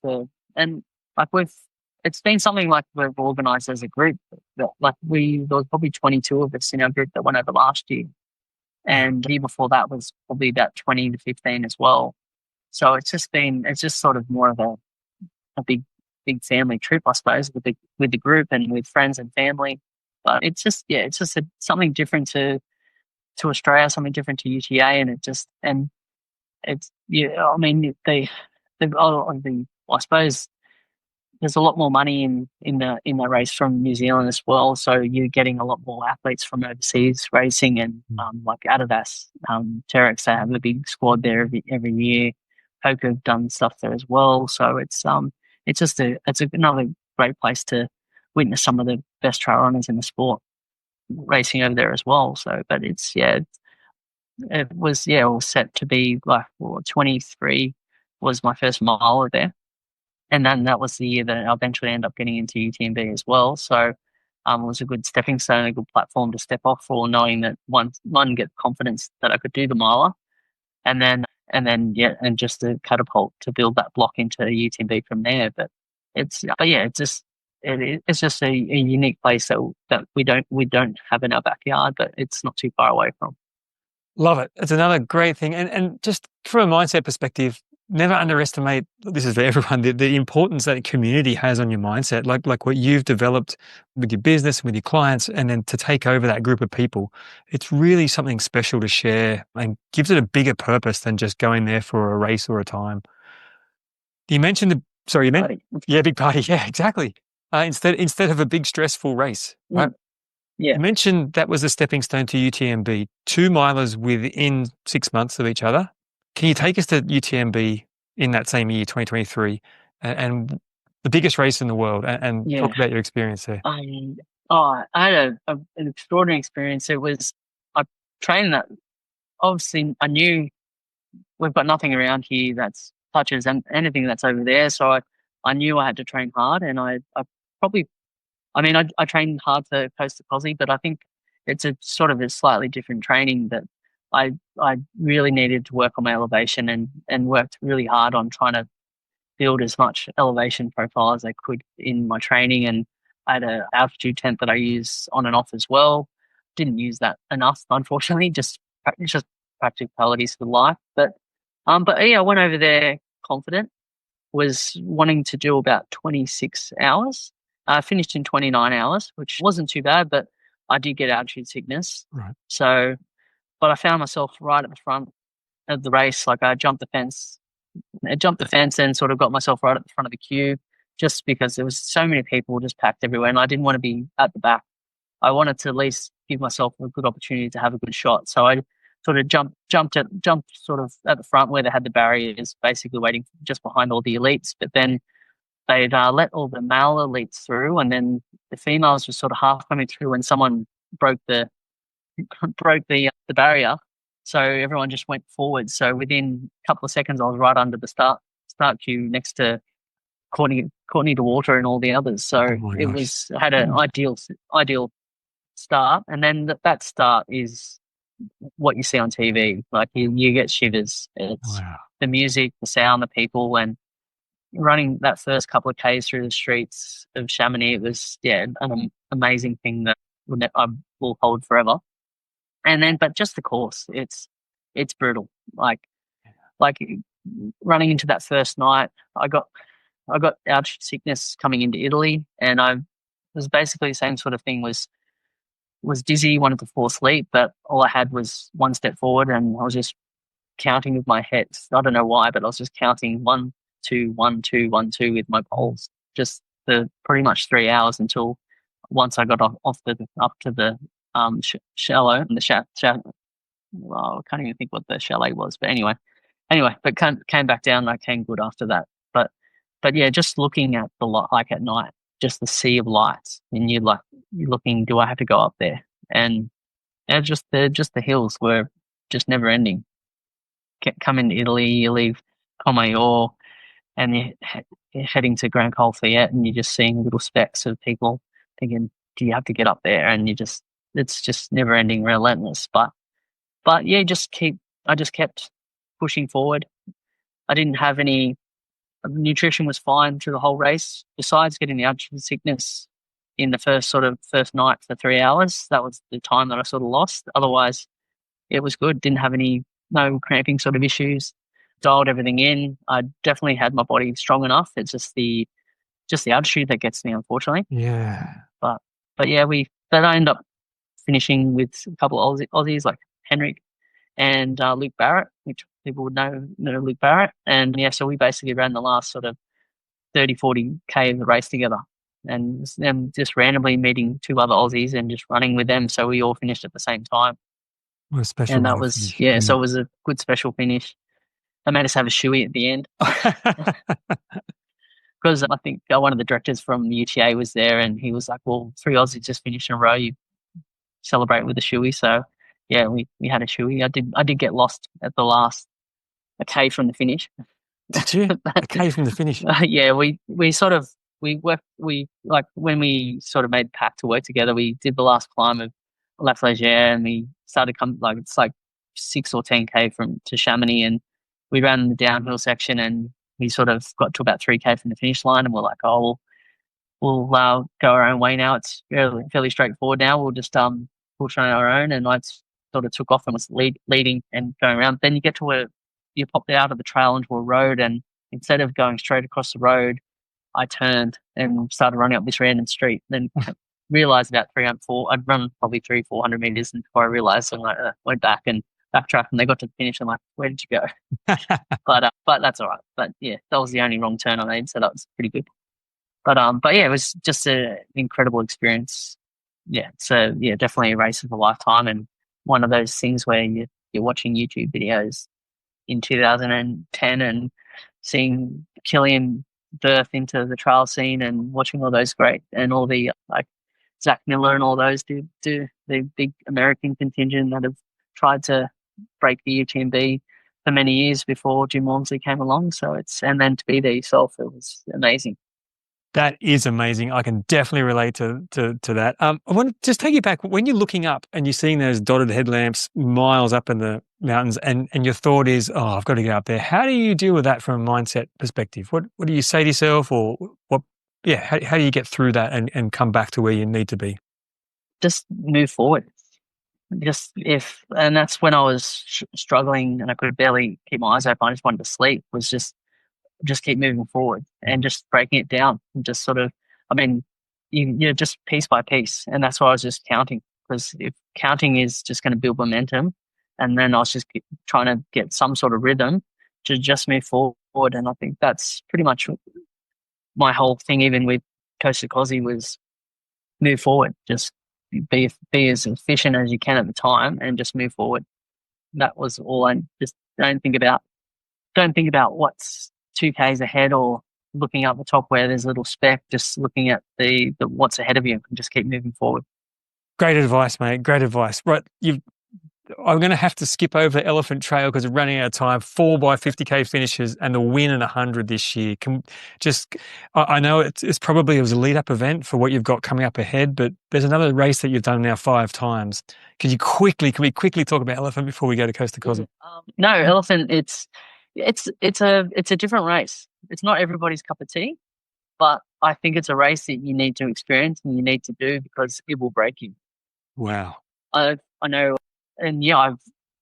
it's been something like we've organised as a group. There was probably 22 of us in our group that went over last year, and the year before that was probably about 20 to 15 as well. So it's just sort of more of a big family trip, I suppose, with the group and with friends and family. But it's just something different to Australia, something different to UTA, and I mean I suppose there's a lot more money in the race from New Zealand as well. So you're getting a lot more athletes from overseas racing, and like Adidas, Terex, they have a big squad there every year. Coke have done stuff there as well. So it's another great place to witness some of the best trail runners in the sport racing over there as well. So, but it was all set to be like 23 was my first mile there. And then that was the year that I eventually ended up getting into UTMB as well. So it was a good stepping stone, a good platform to step off for, knowing that one get confidence that I could do the miler, and then just to catapult to build that block into UTMB from there. But it's just a unique place that we don't have in our backyard, but it's not too far away from. Love it. It's another great thing. And just from a mindset perspective, never underestimate, this is for everyone, the importance that community has on your mindset, like what you've developed with your business and with your clients, and then to take over that group of people. It's really something special to share and gives it a bigger purpose than just going there for a race or a time. You mentioned Party. yeah, big party. Yeah, exactly. Instead of a big stressful race, right? Yeah. You mentioned that was a stepping stone to UTMB, 2 milers within 6 months of each other. Can you take us to UTMB in that same year, 2023, and the biggest race in the world, and Yeah. talk about your experience there? I had an extraordinary experience. I trained that. Obviously, I knew we've got nothing around here that's touches anything that's over there. So I knew I had to train hard, and I probably, I mean, I trained hard for Coast to Kosci, but I think it's a sort of a slightly different training that I really needed to work on my elevation and worked really hard on trying to build as much elevation profile as I could in my training. And I had an altitude tent that I use on and off as well. Didn't use that enough, unfortunately, just practicalities for life. But yeah, I went over there confident, was wanting to do about 26 hours. I finished in 29 hours, which wasn't too bad, but I did get altitude sickness. Right. So, but I found myself right at the front of the race. Like I jumped the fence and sort of got myself right at the front of the queue just because there was so many people just packed everywhere and I didn't want to be at the back. I wanted to at least give myself a good opportunity to have a good shot. So I sort of jumped sort of at the front where they had the barriers, basically waiting just behind all the elites. But then they'd let all the male elites through, and then the females were sort of half coming through when someone broke the the barrier. So everyone just went forward. So within a couple of seconds, I was right under the start queue next to Courtney DeWater and all the others. So had an ideal start. And then that start is what you see on TV. Like you get shivers. It's the music, the sound, the people, and running that first couple of Ks through the streets of Chamonix. It was an amazing thing that I will hold forever. And then, but just the course, it's brutal. Like running into that first night, I got altitude sickness coming into Italy, and I was basically the same sort of thing. Was dizzy, wanted to fall asleep, but all I had was one step forward, and I was just counting with my head. I don't know why, but I was just counting 1, 2, 1, 2, 1, 2 with my pulse, just for pretty much 3 hours until once I got up to the shallow and the well, I can't even think what the chalet was, but anyway, but came back down and I came good after that. But yeah, just looking at the light, like at night, just the sea of lights, and you're looking, do I have to go up there? And just the hills were just never ending. Come into Italy, you leave Comayeur, and you're heading to Grand Col Fayette, and you're just seeing little specks of people thinking, do you have to get up there? And it's just never ending, relentless. But yeah, I just kept pushing forward. I didn't have any, nutrition was fine through the whole race. Besides getting the altitude sickness in the first night for 3 hours, that was the time that I sort of lost. Otherwise, it was good. Didn't have no cramping sort of issues. Dialed everything in. I definitely had my body strong enough. It's just the altitude that gets me, unfortunately. Yeah. But yeah, I ended up finishing with a couple of Aussies like Henrik and Luke Barrett, which people would know Luke Barrett. And yeah, so we basically ran the last sort of 30, 40K of the race together, and them just randomly meeting 2 other Aussies and just running with them. So we all finished at the same time. What a special and that was finish. So it was a good special finish. They made us have a shoey at the end because I think one of the directors from the UTA was there, and he was like, well, 3 Aussies just finished in a row, you celebrate with a shoey. So yeah, we had a shoey. I did get lost at the last, a K from the finish. Did you? A K from the finish? Yeah, we like when we sort of made pact to work together, we did the last climb of La Flégère, and we started it's like 6 or 10K to Chamonix, and we ran the downhill section, and we sort of got to about 3K from the finish line, and we're like, oh, we'll go our own way now. It's fairly straightforward now. We'll just push on our own, and I sort of took off and was leading and going around. Then you get to you popped out of the trail into a road, and instead of going straight across the road, I turned and started running up this random street. Then realized about 304, I'd run probably 400 meters, and before I realized, I went back and backtracked, and they got to the finish. I'm like, where did you go? But that's all right. But yeah, that was the only wrong turn I made, so that was pretty good. But yeah, it was just an incredible experience. Yeah, so yeah, definitely a race of a lifetime, and one of those things where you're watching YouTube videos in 2010 and seeing Killian birth into the trail scene, and watching all those great, and all the like Zach Miller and all those do the big American contingent that have tried to break the UTMB for many years before Jim Walmsley came along. So and then to be there yourself, it was amazing. That is amazing. I can definitely relate to that. I want to just take you back when you're looking up and you're seeing those dotted headlamps miles up in the mountains, and your thought is, "Oh, I've got to get up there." How do you deal with that from a mindset perspective? What do you say to yourself, or what? Yeah, how do you get through that and come back to where you need to be? Just move forward. And that's when I was struggling and I could barely keep my eyes open. I just wanted to sleep. Was just keep moving forward and just breaking it down, and just sort of, I mean, you're just piece by piece. And that's why I was just counting, because if counting is just going to build momentum, and then I was just trying to get some sort of rhythm to just move forward. And I think that's pretty much my whole thing, even with Coast to Kosci, was move forward. Just be as efficient as you can at the time, and just move forward. That was all. I just don't think about what's 2Ks ahead, or looking up the top where there's a little speck. Just looking at the what's ahead of you, and just keep moving forward. Great advice, mate. Great advice. Right, I'm going to have to skip over the Elephant Trail because we're running out of time. 4x50K finishes and the win in 100 this year. I know it was a lead-up event for what you've got coming up ahead, but there's another race that you've done now 5 times. Can we quickly talk about Elephant before we go to Coast to Kosci? No, Elephant. It's a different race. It's not everybody's cup of tea, but I think it's a race that you need to experience and you need to do, because it will break you. Wow. I know. And yeah,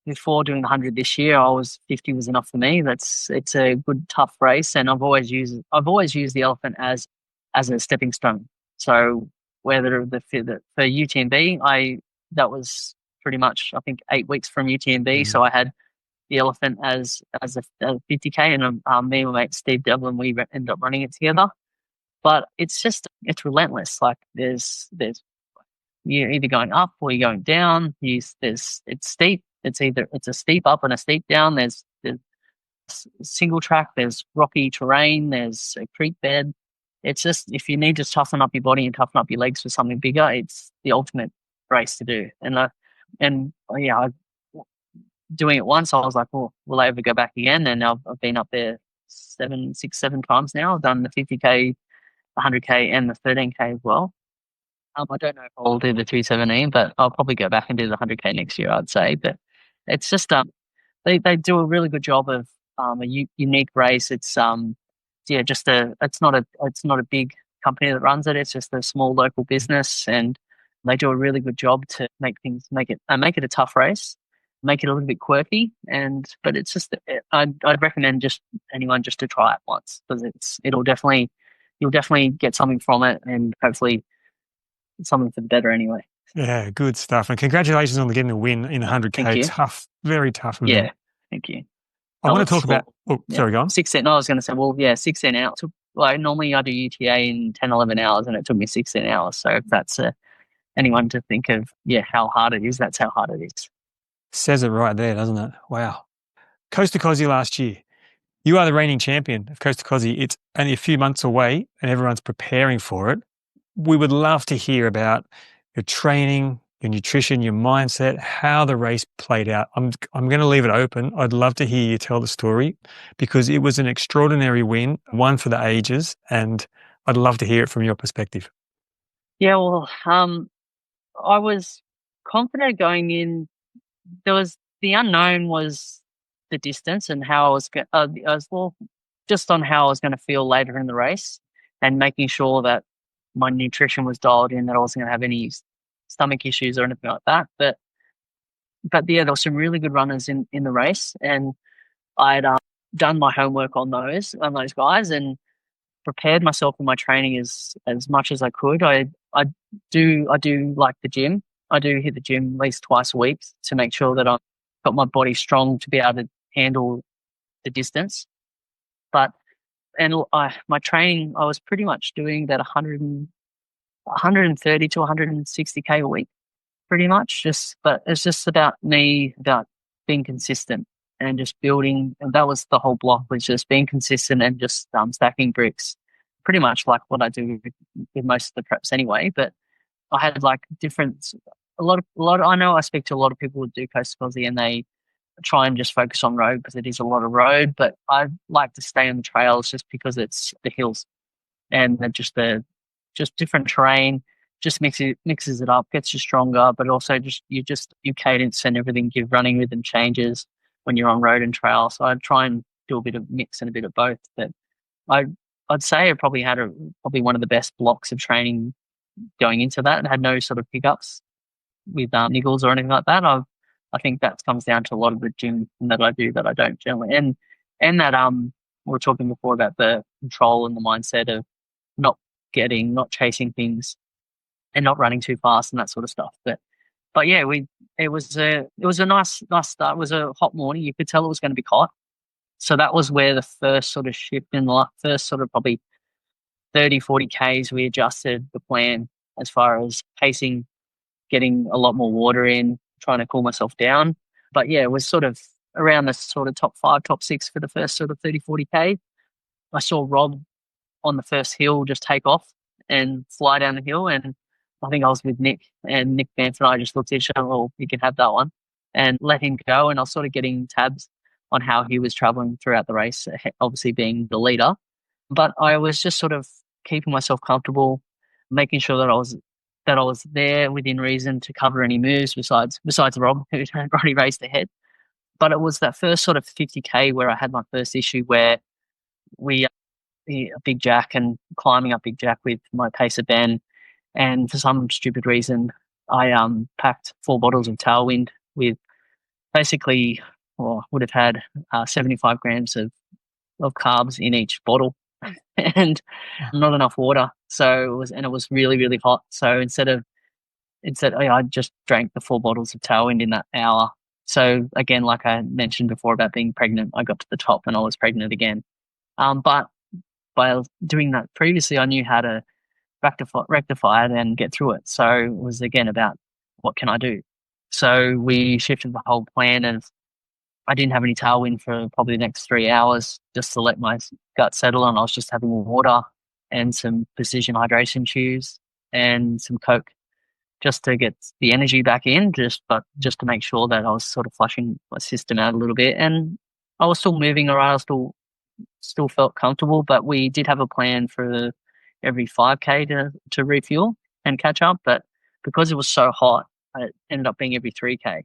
before doing the 100 this year, 50 was enough for me. It's a good, tough race, and I've always used the Elephant as a stepping stone. So whether for UTMB, that was pretty much, I think, 8 weeks from UTMB. So I had the Elephant as a 50K, and me and my mate Steve Devlin, we ended up running it together. But it's relentless. Like you're either going up or you're going down. It's steep. It's a steep up and a steep down. There's single track. There's rocky terrain. There's a creek bed. It's just, if you need to toughen up your body and toughen up your legs for something bigger, it's the ultimate race to do. Doing it once, I was like, well, will I ever go back again? And I've been up there 7 times now. I've done the 50K, 100K, and the 13K as well. I don't know if I'll do the 217, but I'll probably go back and do the 100K next year, I'd say. But it's just they do a really good job of a unique race. It's it's not a big company that runs it. It's just a small local business, and they do a really good job to make it a tough race, make it a little bit quirky. But it's just, I'd recommend anyone just to try it once, because you'll definitely get something from it, and hopefully something for the better anyway. Yeah, good stuff. And congratulations on getting a win in 100K. Tough, very tough event. Yeah, thank you. I want to talk about... sorry, go on. 16. I was going to say, 16 hours. Normally I do UTA in 10, 11 hours, and it took me 16 hours. So if that's anyone to think of, how hard it is, that's how hard it is. Says it right there, doesn't it? Wow. Coast to Kosci last year. You are the reigning champion of Coast to Kosci. It's only a few months away and everyone's preparing for it. We would love to hear about your training, your nutrition, your mindset, how the race played out. I'm going to leave it open. I'd love to hear you tell the story, because it was an extraordinary win, one for the ages, and I'd love to hear it from your perspective. Yeah, well, I was confident going in. The unknown was the distance and how just on how I was going to feel later in the race, and making sure that my nutrition was dialed in, that I wasn't going to have any stomach issues or anything like that. But yeah, there were some really good runners in the race, and I'd done my homework on those guys, and prepared myself in my training as much as I could. I do like the gym. I do hit the gym at least twice a week to make sure that I've got my body strong to be able to handle the distance. But my training, I was pretty much doing about 130 to 160K a week, pretty much. But it's just about being consistent and just building. And that was the whole block, was just being consistent and just stacking bricks, pretty much like what I do with most of the preps anyway. But I had like a lot of. I know I speak to a lot of people who do Coast to Aussie and they try and just focus on road because it is a lot of road. But I like to stay on the trails just because it's the hills and just different terrain. Just mixes it up, gets you stronger, but also your cadence and everything, your running rhythm changes when you're on road and trail. So I'd try and do a bit of mix and a bit of both. But I'd say I probably had probably one of the best blocks of training going into that, and had no sort of hiccups with niggles or anything like that. I think that comes down to a lot of the gym that I do that I don't generally, and that we were talking before about the control and the mindset of not chasing things and not running too fast and that sort of stuff. But yeah, it was a nice start. It was a hot morning. You could tell it was going to be hot. So that was where the first sort of shift in the first sort of probably 30, 40 Ks, we adjusted the plan as far as pacing, getting a lot more water in, trying to cool myself down. But yeah, it was sort of around the sort of top 5, top 6 for the first sort of 30, 40K. I saw Rob on the first hill just take off and fly down the hill, and I think I was with Nick, and Nick Banff and I just looked at each other, well, you can have that one, and let him go. And I was sort of getting tabs on how he was traveling throughout the race, obviously being the leader. But I was just sort of keeping myself comfortable, making sure that I was there within reason to cover any moves besides Rob, who had already raced ahead. But it was that first sort of 50K where I had my first issue where Big Jack and climbing up Big Jack with my pacer Ben, and for some stupid reason I packed 4 bottles of Tailwind with basically, would have had 75 grams of carbs in each bottle and not enough water. So it was really, really hot. So I just drank the 4 bottles of Tailwind in that hour. So again, like I mentioned before about being pregnant, I got to the top and I was pregnant again. But by doing that previously, I knew how to rectify it and get through it. So it was again about what can I do? So we shifted the whole plan, and I didn't have any Tailwind for probably the next 3 hours just to let my gut settle, and I was just having water and some precision hydration chews and some Coke just to get the energy back in, just to make sure that I was sort of flushing my system out a little bit. And I was still moving around, I still felt comfortable, but we did have a plan for every 5K to refuel and catch up. But because it was so hot, it ended up being every 3K.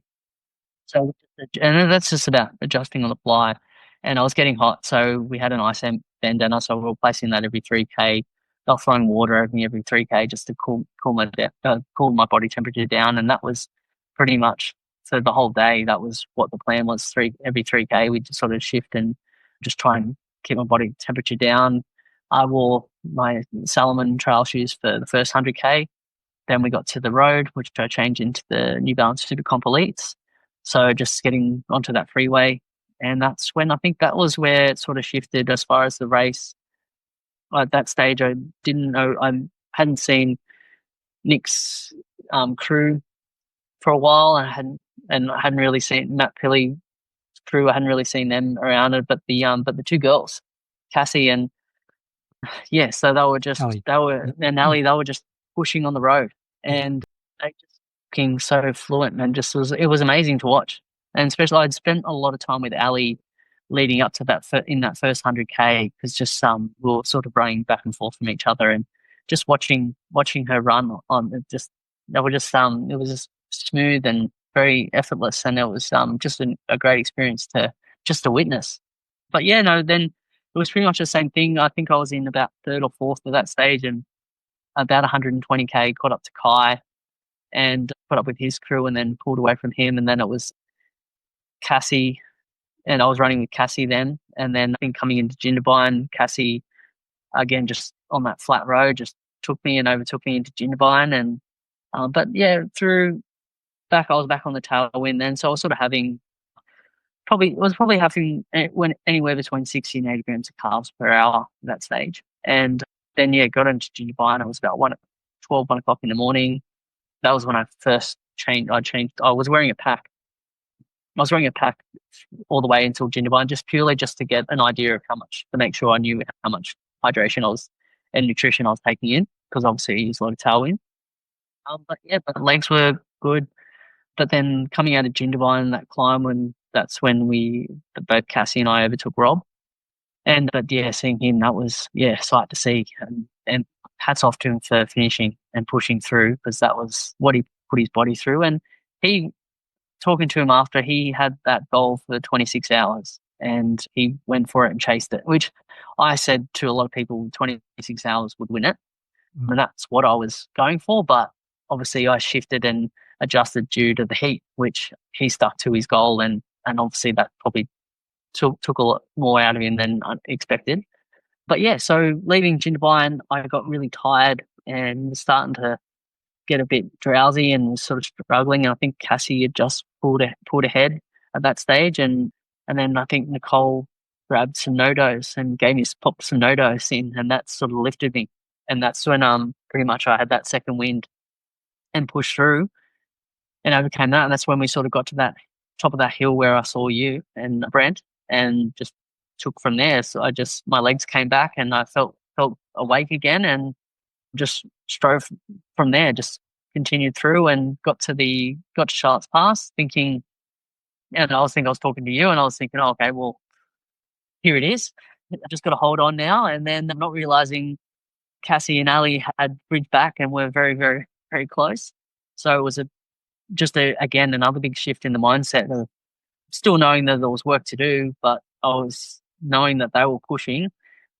So, and that's just about adjusting on the fly. And I was getting hot, so we had an ice bandana, so we were placing that every 3K. They were throwing water over me every 3K just to cool my body temperature down, and that was pretty much for the whole day. That was what the plan was. Every 3K, we just sort of shift and just try and keep my body temperature down. I wore my Salomon trail shoes for the first 100K. Then we got to the road, which I changed into the New Balance Super Comp Elites. So just getting onto that freeway. And that's when I think that was where it sort of shifted as far as the race. At that stage, I didn't know, I hadn't seen Nick's crew for a while. I hadn't really seen Matt Pilley's crew. I hadn't really seen them around it, but the 2 girls, Cassie and so they were just pushing on the road, and they just looking so fluent, and it was amazing to watch. And especially I'd spent a lot of time with Ali leading up to that in that first 100K, because just we were sort of running back and forth from each other, and just watching her run on it, it was just smooth and very effortless, and it was just a great experience to witness. But yeah, no, then it was pretty much the same thing. I think I was in about 3rd or 4th of that stage, and about 120K caught up to Kai and caught up with his crew, and then pulled away from him. And then it was Cassie, and I was running with Kosci then. And then I think coming into Jindabyne, Kosci, again, just on that flat road, just took me and overtook me into Jindabyne. And but yeah, I was back on the tailwind then, so I was sort of having anywhere between 60 and 80 grams of carbs per hour at that stage. And then yeah, got into Jindabyne. It was about 1 o'clock in the morning. That was when I first changed. I was wearing a pack. I was wearing a pack all the way until Jindabyne, just to get an idea of to make sure I knew how much hydration and nutrition I was taking in, because obviously I use a lot of tailwind. But yeah, but the legs were good. But then coming out of Jindabyne, that climb, that's when both Kosci and I overtook Rob. But yeah, seeing him, that was, sight to see. And hats off to him for finishing and pushing through, because that was what he put his body through. And talking to him after, he had that goal for 26 hours and he went for it and chased it, which I said to a lot of people 26 hours would win it. And that's what I was going for. But obviously I shifted and adjusted due to the heat, which he stuck to his goal. And obviously that probably took a lot more out of him than I expected. But yeah, so leaving Jindabyne, I got really tired and was starting to get a bit drowsy and was sort of struggling. And I think Kosci had just pulled ahead at that stage. And then I think Nicole grabbed some no-dos and popped some no-dos in, and that sort of lifted me. And that's when pretty much I had that second wind and pushed through and overcame that. And that's when we sort of got to that top of that hill where I saw you and Brent, and just took from there. So my legs came back and I felt awake again, and just strove from there, just continued through and got to Charlotte's Pass thinking, and I was talking to you and I was thinking, oh, okay, well, here it is. I just got to hold on now. And then I'm not realizing Kosci and Ali had bridged back and were very, very, very close. So it was again, another big shift in the mindset of still knowing that there was work to do, but I was knowing that they were pushing.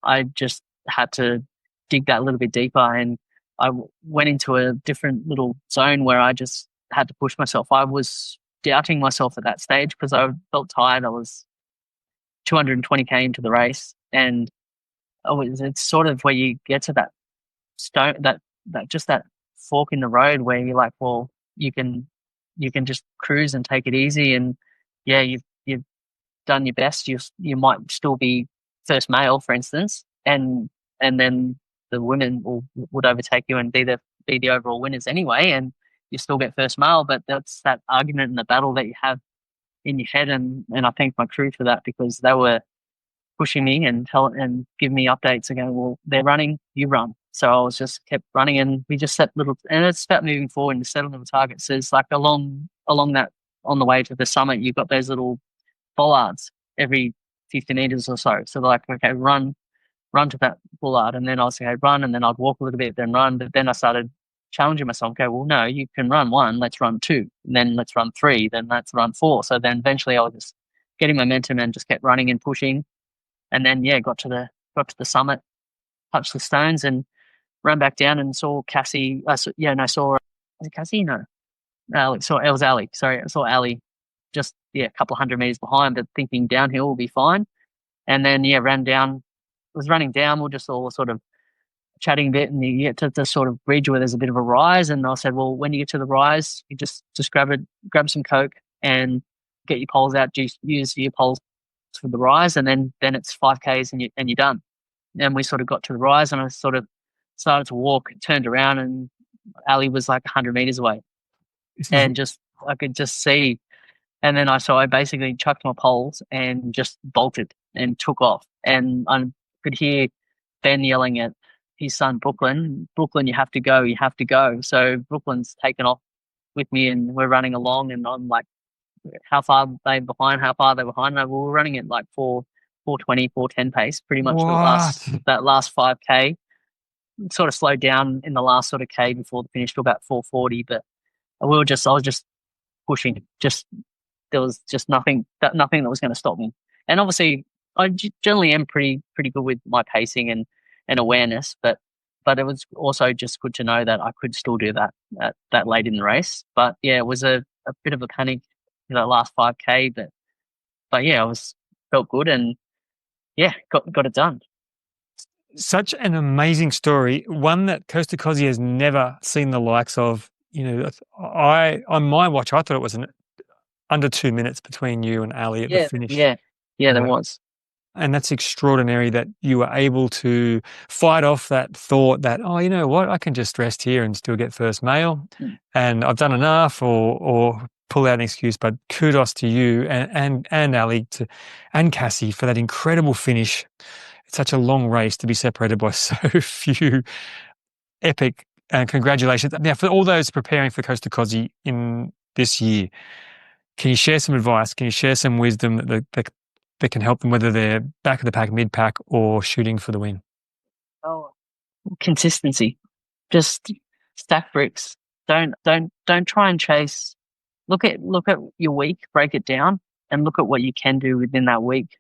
I just had to dig that a little bit deeper, and I went into a different little zone where I just had to push myself. I was doubting myself at that stage because I felt tired. I was 220k into the race, and it's sort of where you get to that stone, that just that fork in the road where you're like, well, you can just cruise and take it easy, and yeah, you've done your best. You might still be first male, for instance, and then the women would overtake you and be the overall winners anyway, and you still get first male. But that's that argument and the battle that you have in your head, and I thank my crew for that, because they were pushing me and giving me updates and going, well, they're running, you run. So I was just kept running, and we just set and it's about moving forward and setting little targets. So it's like along that, on the way to the summit, you've got those little bollards every 50 meters or so. So they're like, okay, run to that bollard. And then I was like, okay, run. And then I'd walk a little bit, then run. But then I started challenging myself. Okay, well, no, you can run 1, let's run 2. And then let's run 3, then let's run 4. So then eventually I was just getting momentum and just kept running and pushing. And then, yeah, got to the summit, touched the stones and ran back down and saw Kosci. Was it Kosci? No. It was Ali. Sorry, I saw Ali just, a couple of 100 meters behind, but thinking downhill will be fine. And then, ran down, was running down. We're just all sort of chatting a bit, and you get to the sort of bridge where there's a bit of a rise. And I said, well, when you get to the rise, you just grab some Coke and get your poles out, use your poles for the rise. And then it's 5Ks and you're done. And we sort of got to the rise, and I sort of started to walk, turned around, and Ali was like 100 meters away. And I could just see. And then I basically chucked my poles and just bolted and took off. And I could hear Ben yelling at his son, Brooklyn, you have to go, you have to go. So Brooklyn's taken off with me, and we're running along, and I'm like, how far are they behind? And we were running at like 420, 410 pace, pretty much for that last 5K. Sort of slowed down in the last sort of K before the finish to about 440, but I was just pushing. There was just nothing that was going to stop me. And obviously, I generally am pretty good with my pacing and awareness, but it was also just good to know that I could still do that late in the race. But yeah, it was a bit of a panic, last 5K, but but yeah, felt good and yeah, got it done. Such an amazing story, one that Costa Cosi has never seen the likes of. On my watch, I thought it was under 2 minutes between you and Ali at the Yeah, finish. yeah, yeah. There was. And that's extraordinary that you were able to fight off that thought that, oh, you know what, I can just rest here and still get first mail, Mm. and I've done enough, or pull out an excuse. But kudos to you and Ali and Cassie for that incredible finish. It's such a long race to be separated by so few. Epic, and congratulations. Now, for all those preparing for Costa Cosi in this year, can you share some advice? Can you share some wisdom that can help them, whether they're back of the pack, mid pack, or shooting for the win? Oh, consistency. Just stack bricks. Don't try and chase. Look at your week, break it down, and look at what you can do within that week.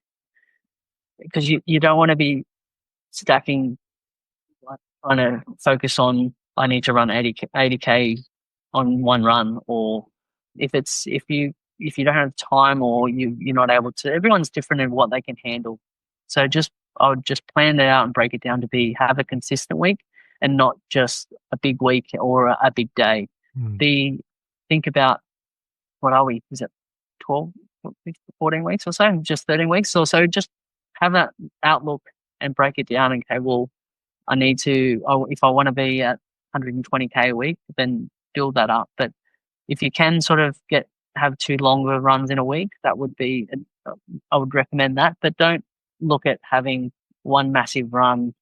Because you don't want to be stacking, like, trying to focus on I need to run 80K on one run, or if you don't have time or you're not able to. Everyone's different in what they can handle. So I would just plan it out and break it down to have a consistent week and not just a big week or a big day. Mm. Think about, what are we? Is it 12, 14 weeks or so? Just 13 weeks or so. Just have that outlook and break it down. Okay, well, I need to, if I want to be at 120K a week, then build that up. But if you can sort of have 2 longer runs in a week, that would be, I would recommend that. But don't look at having one massive run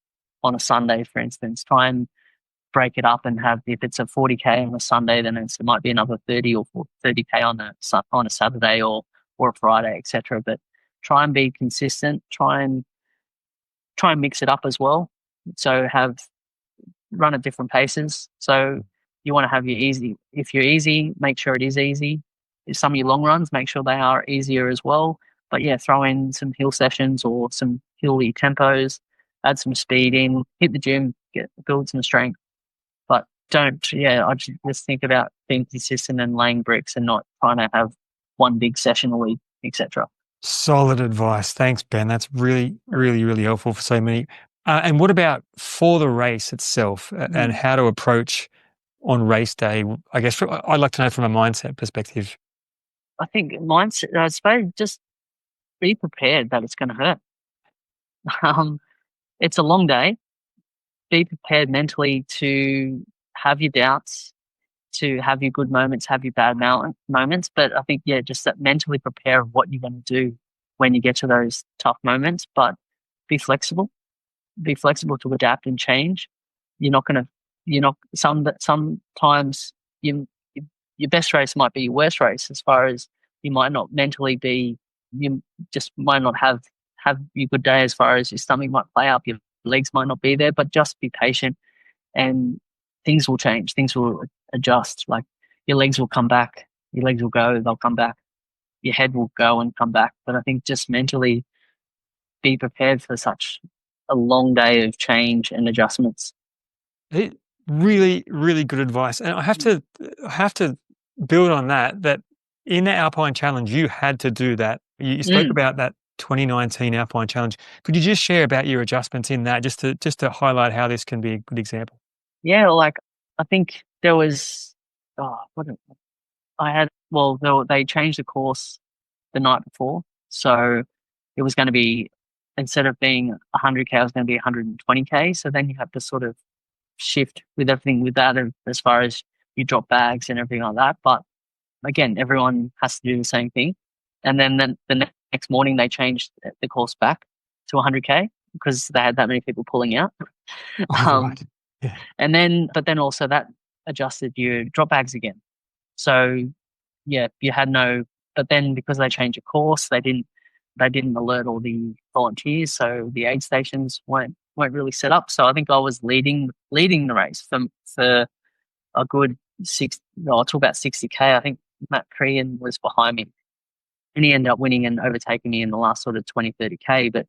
on a Sunday, for instance. Try and break it up and have, if it's a 40K on a Sunday, then it might be another 30 or 30K on a Saturday or a Friday, etc. But try and be consistent. Try and mix it up as well. So run at different paces. So you want to have your easy. If you're easy, make sure it is easy. If some of your long runs, make sure they are easier as well. But yeah, throw in some hill sessions or some hilly tempos, add some speed in, hit the gym, build some strength. But I just think about being consistent and laying bricks and not trying to have one big session a week, etc. Solid advice. Thanks, Ben. That's really, really, really helpful for so many. And what about for the race itself and how to approach on race day? I guess I'd like to know from a mindset perspective. I think mindset, I suppose, just be prepared that it's going to hurt. It's a long day. Be prepared mentally to have your doubts, to have your good moments, have your bad moments. But I think, yeah, just that mentally prepare of what you're going to do when you get to those tough moments. But be flexible. Be flexible to adapt and change. Sometimes your best race might be your worst race, as far as you might not mentally be, you just might not have your good day, as far as your stomach might play up, your legs might not be there, but just be patient and things will change. Things will adjust. Like, your legs will come back, your legs will go, they'll come back, your head will go and come back. But I think just mentally be prepared for such a long day of change and adjustments. Really, really good advice. And I have to build on that in the Alpine Challenge, you had to do that. You spoke about that 2019 Alpine Challenge. Could you just share about your adjustments in that, just to highlight how this can be a good example? Yeah, like, I think there was, they changed the course the night before. So it was going to be, instead of being 100K, it was going to be 120K. So then you have to sort of shift with everything with that, as far as you drop bags and everything like that. But again, everyone has to do the same thing. And then the next morning they changed the course back to 100K because they had that many people pulling out. Right. Yeah. But then also that adjusted your drop bags again. So yeah, you had no. But then because they changed the course, they didn't alert all the volunteers, so the aid stations weren't really set up. So I think I was leading the race for a good to about 60K. I think Matt Crean was behind me, and he ended up winning and overtaking me in the last sort of 20-30K.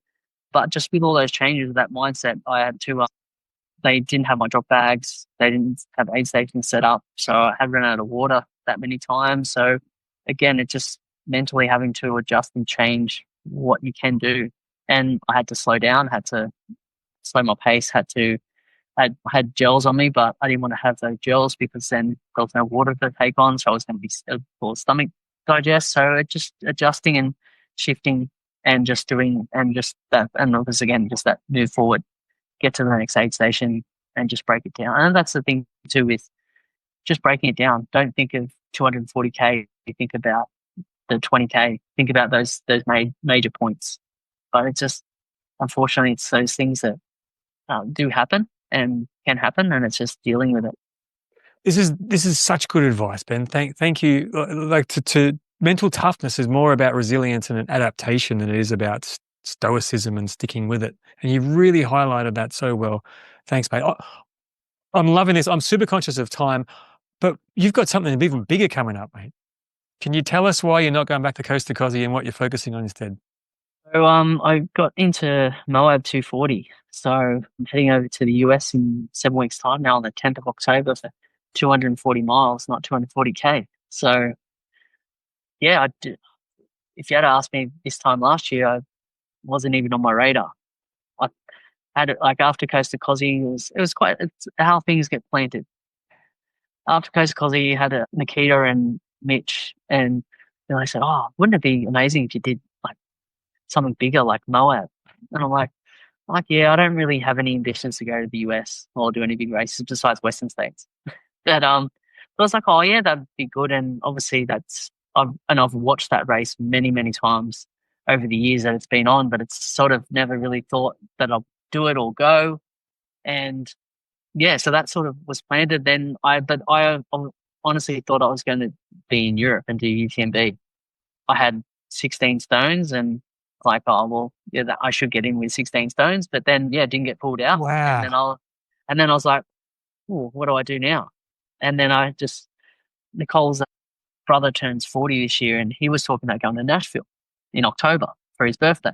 But just with all those changes, that mindset, I had to. They didn't have my drop bags. They didn't have aid stations set up, so I had run out of water that many times. So again, it just mentally having to adjust and change what you can do. And I had to slow down, had to slow my pace, I had gels on me, but I didn't want to have those gels because then there was no water to take on. So I was going to be full stomach digest. So it just adjusting and shifting and just doing and just that. And it was again, just that move forward, get to the next aid station and just break it down. And that's the thing too with just breaking it down. Don't think of 240K. Think about the 20K. Think about those major points. But it's just, unfortunately, it's those things that do happen and can happen, and it's just dealing with it. This is such good advice, Ben. Thank you. Like to mental toughness is more about resilience and adaptation than it is about stoicism and sticking with it. And you really highlighted that so well. Thanks, mate. I'm loving this. I'm super conscious of time, but you've got something even bigger coming up, mate. Can you tell us why you're not going back to Coast to Kosci and what you're focusing on instead? So I got into Moab 240. So I'm heading over to the US in 7 weeks' time now on the 10th of October for 240 miles, not 240K. So yeah, if you had asked me this time last year, I wasn't even on my radar. I had it like after Coast to Kosci, it's how things get planted. After Coast to Kosci, you had Nikita and Mitch, and then I said, "Oh, wouldn't it be amazing if you did like something bigger like Moab?" And I'm like, yeah, I don't really have any ambitions to go to the US or do any big races besides Western States. But I was like, oh yeah, that'd be good. And obviously I've watched that race many, many times over the years that it's been on, but it's sort of never really thought that I'll do it or go. And yeah, so that sort of was planted. Then I honestly thought I was going to be in Europe and do UTMB. I had 16 stones and like, oh well, yeah, I should get in with 16 stones, but then yeah, didn't get pulled out. Wow. And then I was like, oh, what do I do now? And then Nicole's brother turns 40 this year, and he was talking about going to Nashville in October for his birthday.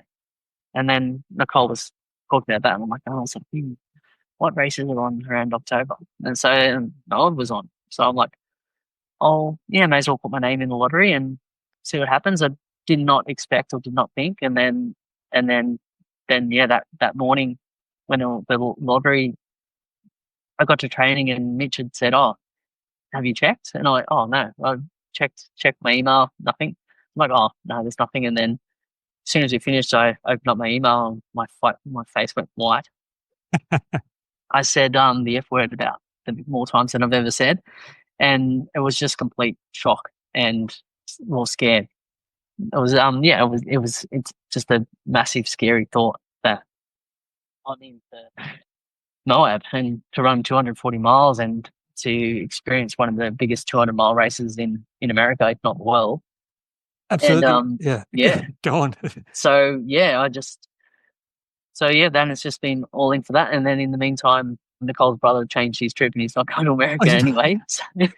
And then Nicole was talking about that, and I'm like, oh, so what races are on around October? And so Moab was on. So I'm like, oh, yeah, may as well put my name in the lottery and see what happens. I did not expect or did not think. And then yeah, that morning when the lottery, I got to training and Mitch had said, oh, have you checked? And I went, oh, no, I checked my email, nothing. I'm like, oh, no, there's nothing. And then as soon as we finished, I opened up my email and my face went white. I said the F word about more times than I've ever said. And it was just complete shock and more scared. It was it's just a massive scary thought that I'm in Moab and to run 240 miles and to experience one of the biggest 200-mile races in America, if not the world. Absolutely. And yeah. Go on. So yeah, then it's just been all in for that. And then in the meantime, Nicole's brother changed his trip and he's not going to America anyway.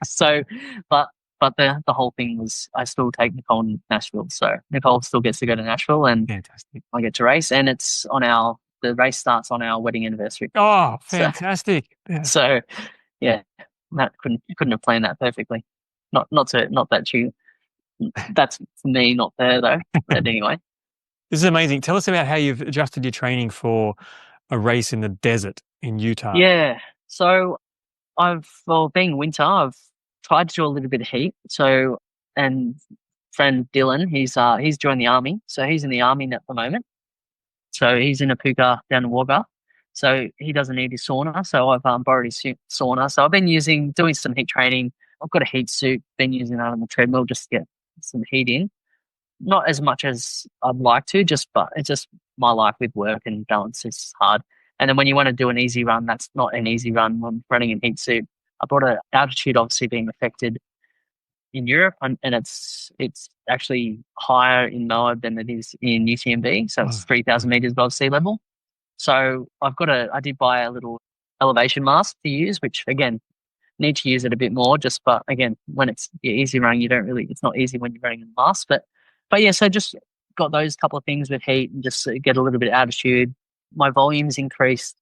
So, but the whole thing was I still take Nicole in Nashville. So Nicole still gets to go to Nashville and Fantastic. I get to race, and it's the race starts on our wedding anniversally. Oh, fantastic. So yeah, Matt couldn't have planned that perfectly. Not that you. That's for me, not there though. But anyway. This is amazing. Tell us about how you've adjusted your training for a race in the desert in Utah. Yeah. So being winter, I've tried to do a little bit of heat. So, and friend Dylan, he's joined the army. So he's in the army at the moment. So he's in a puka down in Wagga. So he doesn't need his sauna. So I've borrowed his sauna. So I've been doing some heat training. I've got a heat suit, been using that on the treadmill just to get some heat in. Not as much as I'd like to, but it's just my life with work and balance is hard. And then when you want to do an easy run, that's not an easy run when running in heat suit. I brought an altitude obviously being affected in Europe, and it's actually higher in Moab than it is in UTMB. So it's 3,000 meters above sea level. So I did buy a little elevation mask to use, which again, need to use it a bit more but again, when it's your easy run, it's not easy when you're running in a mask, but yeah, so just got those couple of things with heat and just get a little bit of altitude. My volume's increased.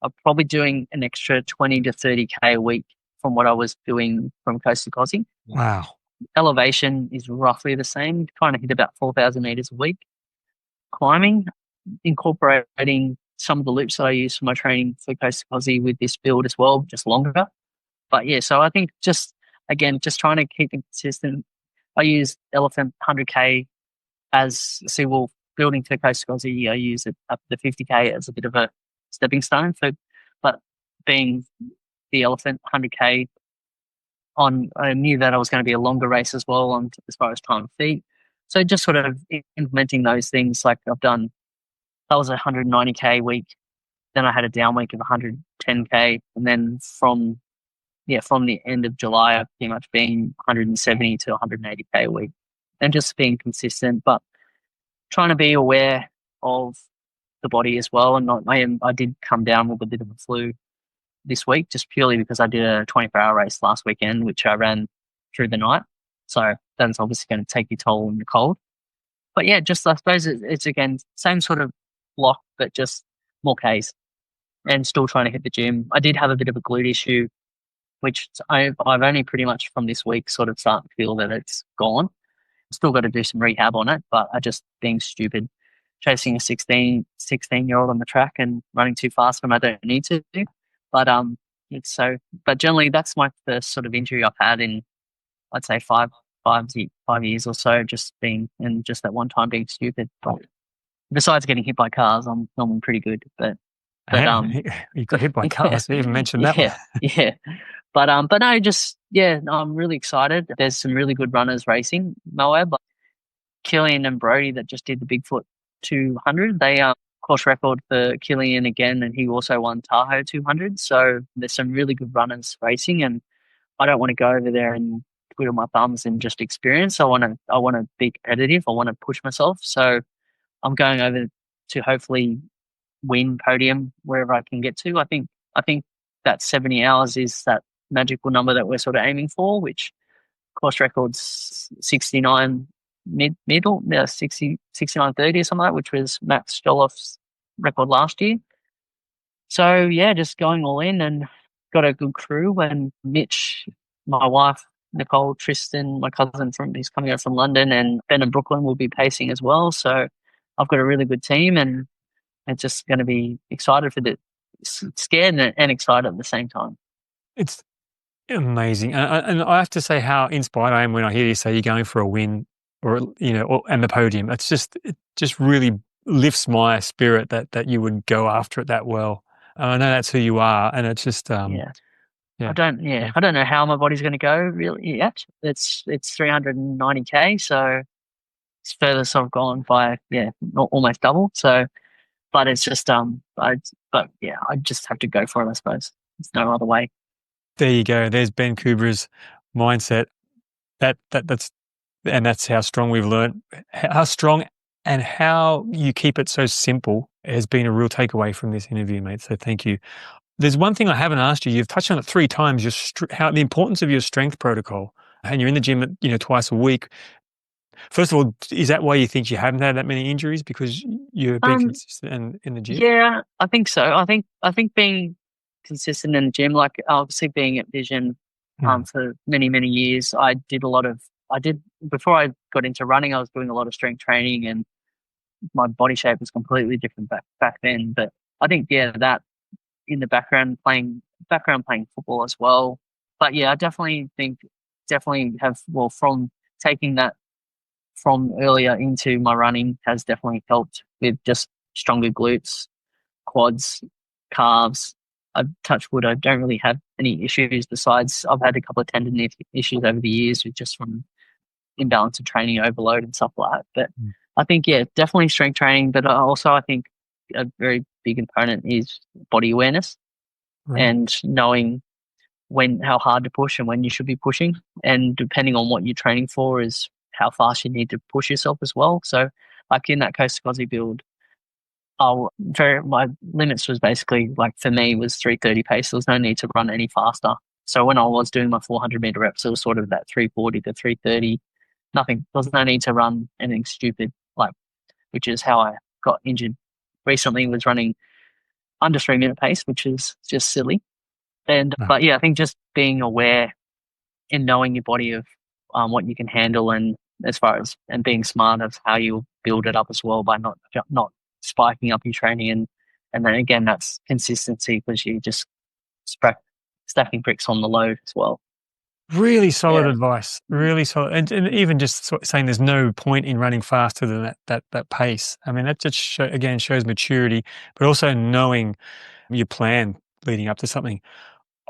I'm probably doing an extra 20 to 30K a week from what I was doing from Coast to Kosci. Wow. elevation is roughly the same, trying to hit about 4,000 meters a week. Climbing, incorporating some of the loops that I use for my training for Coast to Kosci with this build as well, just longer. But yeah, so I think just trying to keep it consistent. I use Elephant 100K building to Coast to Kosci, I use it up to 50K as a bit of a stepping stone but being the Elephant 100K I knew that I was going to be a longer race as well as far as time of feet. So just sort of implementing those things, like that was a 190K week. Then I had a down week of 110K. And then from the end of July, I've pretty much been 170 to 180K a week, and just being consistent, but trying to be aware of the body as well. And I did come down with a bit of a flu this week, just purely because I did a 24-hour race last weekend, which I ran through the night. So that's obviously going to take your toll in the cold. But yeah, just I suppose it's again, same sort of block, but just more Ks, and still trying to hit the gym. I did have a bit of a glute issue, which I've only pretty much from this week sort of starting to feel that it's gone. Still got to do some rehab on it, but I just being stupid, chasing a 16-year-old on the track and running too fast when I don't need to. But but generally that's my first sort of injury I've had in, I'd say 5 years or so, just that one time being stupid. But besides getting hit by cars, I'm normally pretty good. But you got hit by cars. You even mentioned that one. Yeah. But no, I'm really excited. There's some really good runners racing Moab, like Killian and Brody that just did the Bigfoot 200. They course record for Killian again, and he also won Tahoe 200. So there's some really good runners racing, and I don't want to go over there and twiddle my thumbs and just experience. I want to be competitive. I want to push myself. So I'm going over to hopefully win podium wherever I can get to. I think that 70 hours is that magical number that we're sort of aiming for, which course records 69 middle 69:30 or something like that, which was Max Joloff's record last year. So yeah, just going all in, and got a good crew. And Mitch, my wife, Nicole, Tristan, my cousin he's coming over from London, and Ben and Brooklyn will be pacing as well. So I've got a really good team, and it's just going to be excited scared and excited at the same time. It's amazing. And I have to say how inspired I am when I hear you say you're going for a win and the podium. It just really lifts my spirit that you would go after it that well. I know that's who you are, and it's just yeah. I don't know how my body's going to go really yet. It's 390K, so it's further sort of gone by almost double. So, but it's just I just have to go for it, I suppose. There's no other way. There you go. There's Benn Coubrough's mindset. That's how strong we've learned. How strong and how you keep it so simple has been a real takeaway from this interview, mate. So thank you. There's one thing I haven't asked you. You've touched on it 3 times. The importance of your strength protocol, and you're in the gym, twice a week. First of all, is that why you think you haven't had that many injuries, because you're being consistent in the gym? Yeah, I think so. I think being consistent in the gym, like obviously being at Vision for many, many years, before I got into running, I was doing a lot of strength training, and my body shape was completely different back then. But I think, that in the background playing football as well. But yeah, I definitely have, from taking that from earlier into my running has definitely helped with just stronger glutes, quads, calves. I've touched wood. I don't really have any issues besides I've had a couple of tendon issues over the years with just from imbalance of training overload and stuff like that. But I think, definitely strength training. But also I think a very big component is body awareness and knowing how hard to push and when you should be pushing. And depending on what you're training for is how fast you need to push yourself as well. So like in that Coast to Kosci build, my limits was basically, like for me, was 3:30 pace. There was no need to run any faster. So when I was doing my 400 meter reps, it was sort of that 3:40 to 3:30. Nothing. There was no need to run anything stupid, which is how I got injured recently. Was running under 3 minute pace, which is just silly. But I think just being aware and knowing your body of what you can handle, and as far as and being smart of how you build it up as well by not spiking up your training, and then again that's consistency because you just stacking bricks on the load as well. Really solid advice. Really solid, and even just saying there's no point in running faster than that pace. I mean, that just shows maturity, but also knowing your plan leading up to something.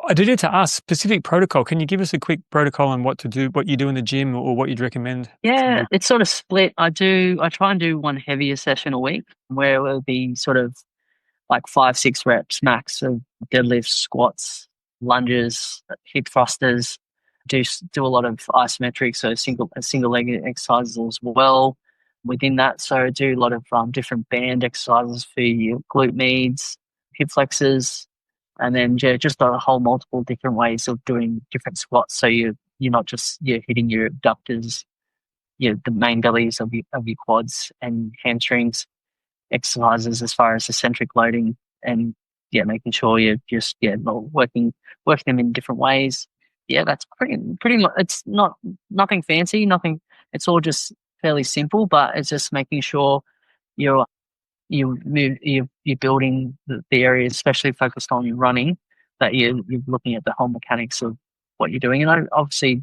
I did need to ask specific protocol. Can you give us a quick protocol on what to do, what you do in the gym, or what you'd recommend? Yeah, it's sort of split. I try and do one heavier session a week where it will be sort of like 5-6 reps max of deadlifts, squats, lunges, hip thrusters. Do a lot of isometric, so single leg exercises as well within that. So do a lot of different band exercises for your glute medius, hip flexors, and then just a whole multiple different ways of doing different squats. So you're not just hitting your abductors, the main bellies of your quads and hamstrings. Exercises as far as eccentric loading, and making sure you're just working them in different ways. Yeah, that's pretty much. It's nothing fancy, nothing. It's all just fairly simple, but it's just making sure you're building the areas, especially focused on your running, that you're looking at the whole mechanics of what you're doing. And I see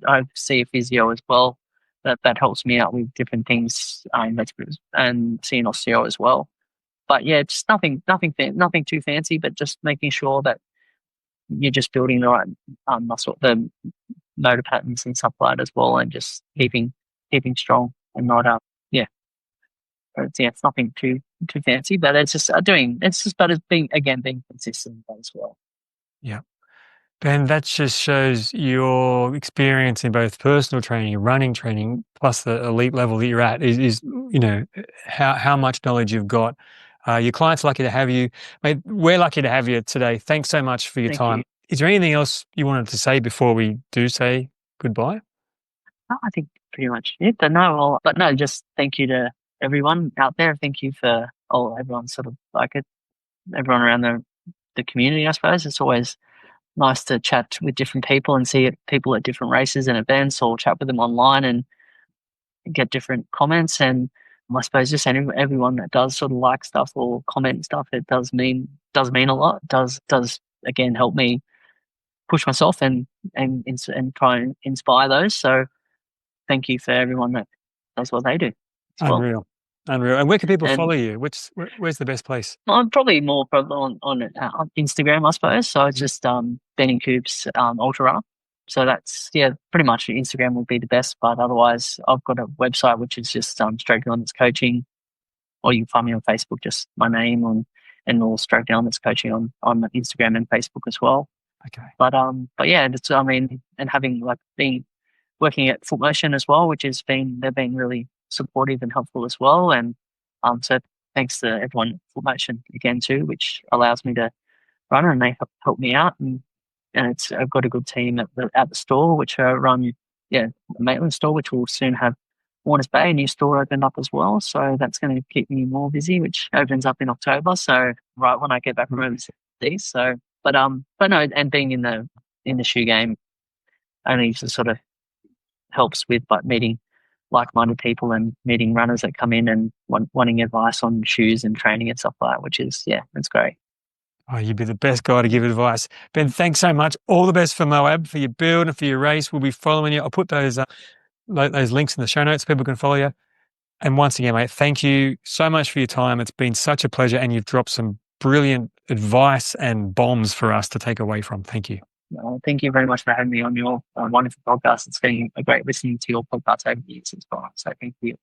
a physio as well that helps me out with different things, and see an osteo as well. But yeah, just nothing too fancy, but just making sure that you're just building the right muscle, the motor patterns and stuff like that as well, and just keeping strong and not it's nothing too fancy, but it's just being consistent as well. Yeah. Ben, that just shows your experience in both personal training and running training, plus the elite level that you're at is how much knowledge you've got. Your clients are lucky to have you. Mate, we're lucky to have you today. Thanks so much for your time. Is there anything else you wanted to say before we do say goodbye? No, I think pretty much it. Just thank you to everyone out there. Thank you for everyone sort of like it, everyone around the community, I suppose. It's always nice to chat with different people and see people at different races and events, or chat with them online and get different comments. And I suppose just everyone that does sort of like stuff or comment stuff, it does mean a lot. Does again help me push myself and try and inspire those. So thank you for everyone that does what they do. Unreal. And where can people follow you? Where's the best place? I'm probably more on Instagram, I suppose. So it's just Benn Coubrough Ultra Runner. So that's pretty much Instagram would be the best. But otherwise, I've got a website which is just Straight Elements Coaching, or you can find me on Facebook, just my name and all Straight Elements Coaching on Instagram and Facebook as well. Okay. But yeah, it's and having been working at Foot Motion as well, which they've been really supportive and helpful as well. And so thanks to everyone at Foot Motion again too, which allows me to run, and they help me out. And I've got a good team at the store, which run the Maitland store, which will soon have Warners Bay, a new store opened up as well. So that's going to keep me more busy, which opens up in October. So right when I get back from overseas. So but no, and being in the shoe game only just sort of helps with meeting like-minded people and meeting runners that come in and wanting advice on shoes and training and stuff like that, which is it's great. Oh, you'd be the best guy to give advice. Ben, thanks so much. All the best for Moab, for your build and for your race. We'll be following you. I'll put those links in the show notes so people can follow you. And once again, mate, thank you so much for your time. It's been such a pleasure, and you've dropped some brilliant advice and bombs for us to take away from. Thank you. Thank you very much for having me on your wonderful podcast. It's been a great listening to your podcast over the years as well. So thank you.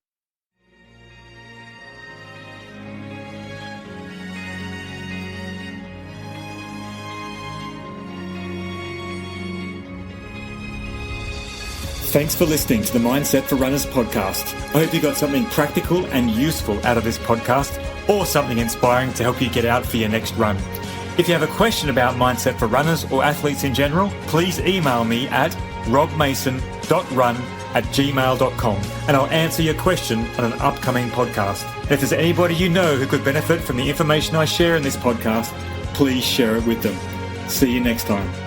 Thanks for listening to the Mindset for Runners podcast. I hope you got something practical and useful out of this podcast, or something inspiring to help you get out for your next run. If you have a question about Mindset for Runners or athletes in general, please email me at robmason.run@gmail.com and I'll answer your question on an upcoming podcast. If there's anybody you know who could benefit from the information I share in this podcast, please share it with them. See you next time.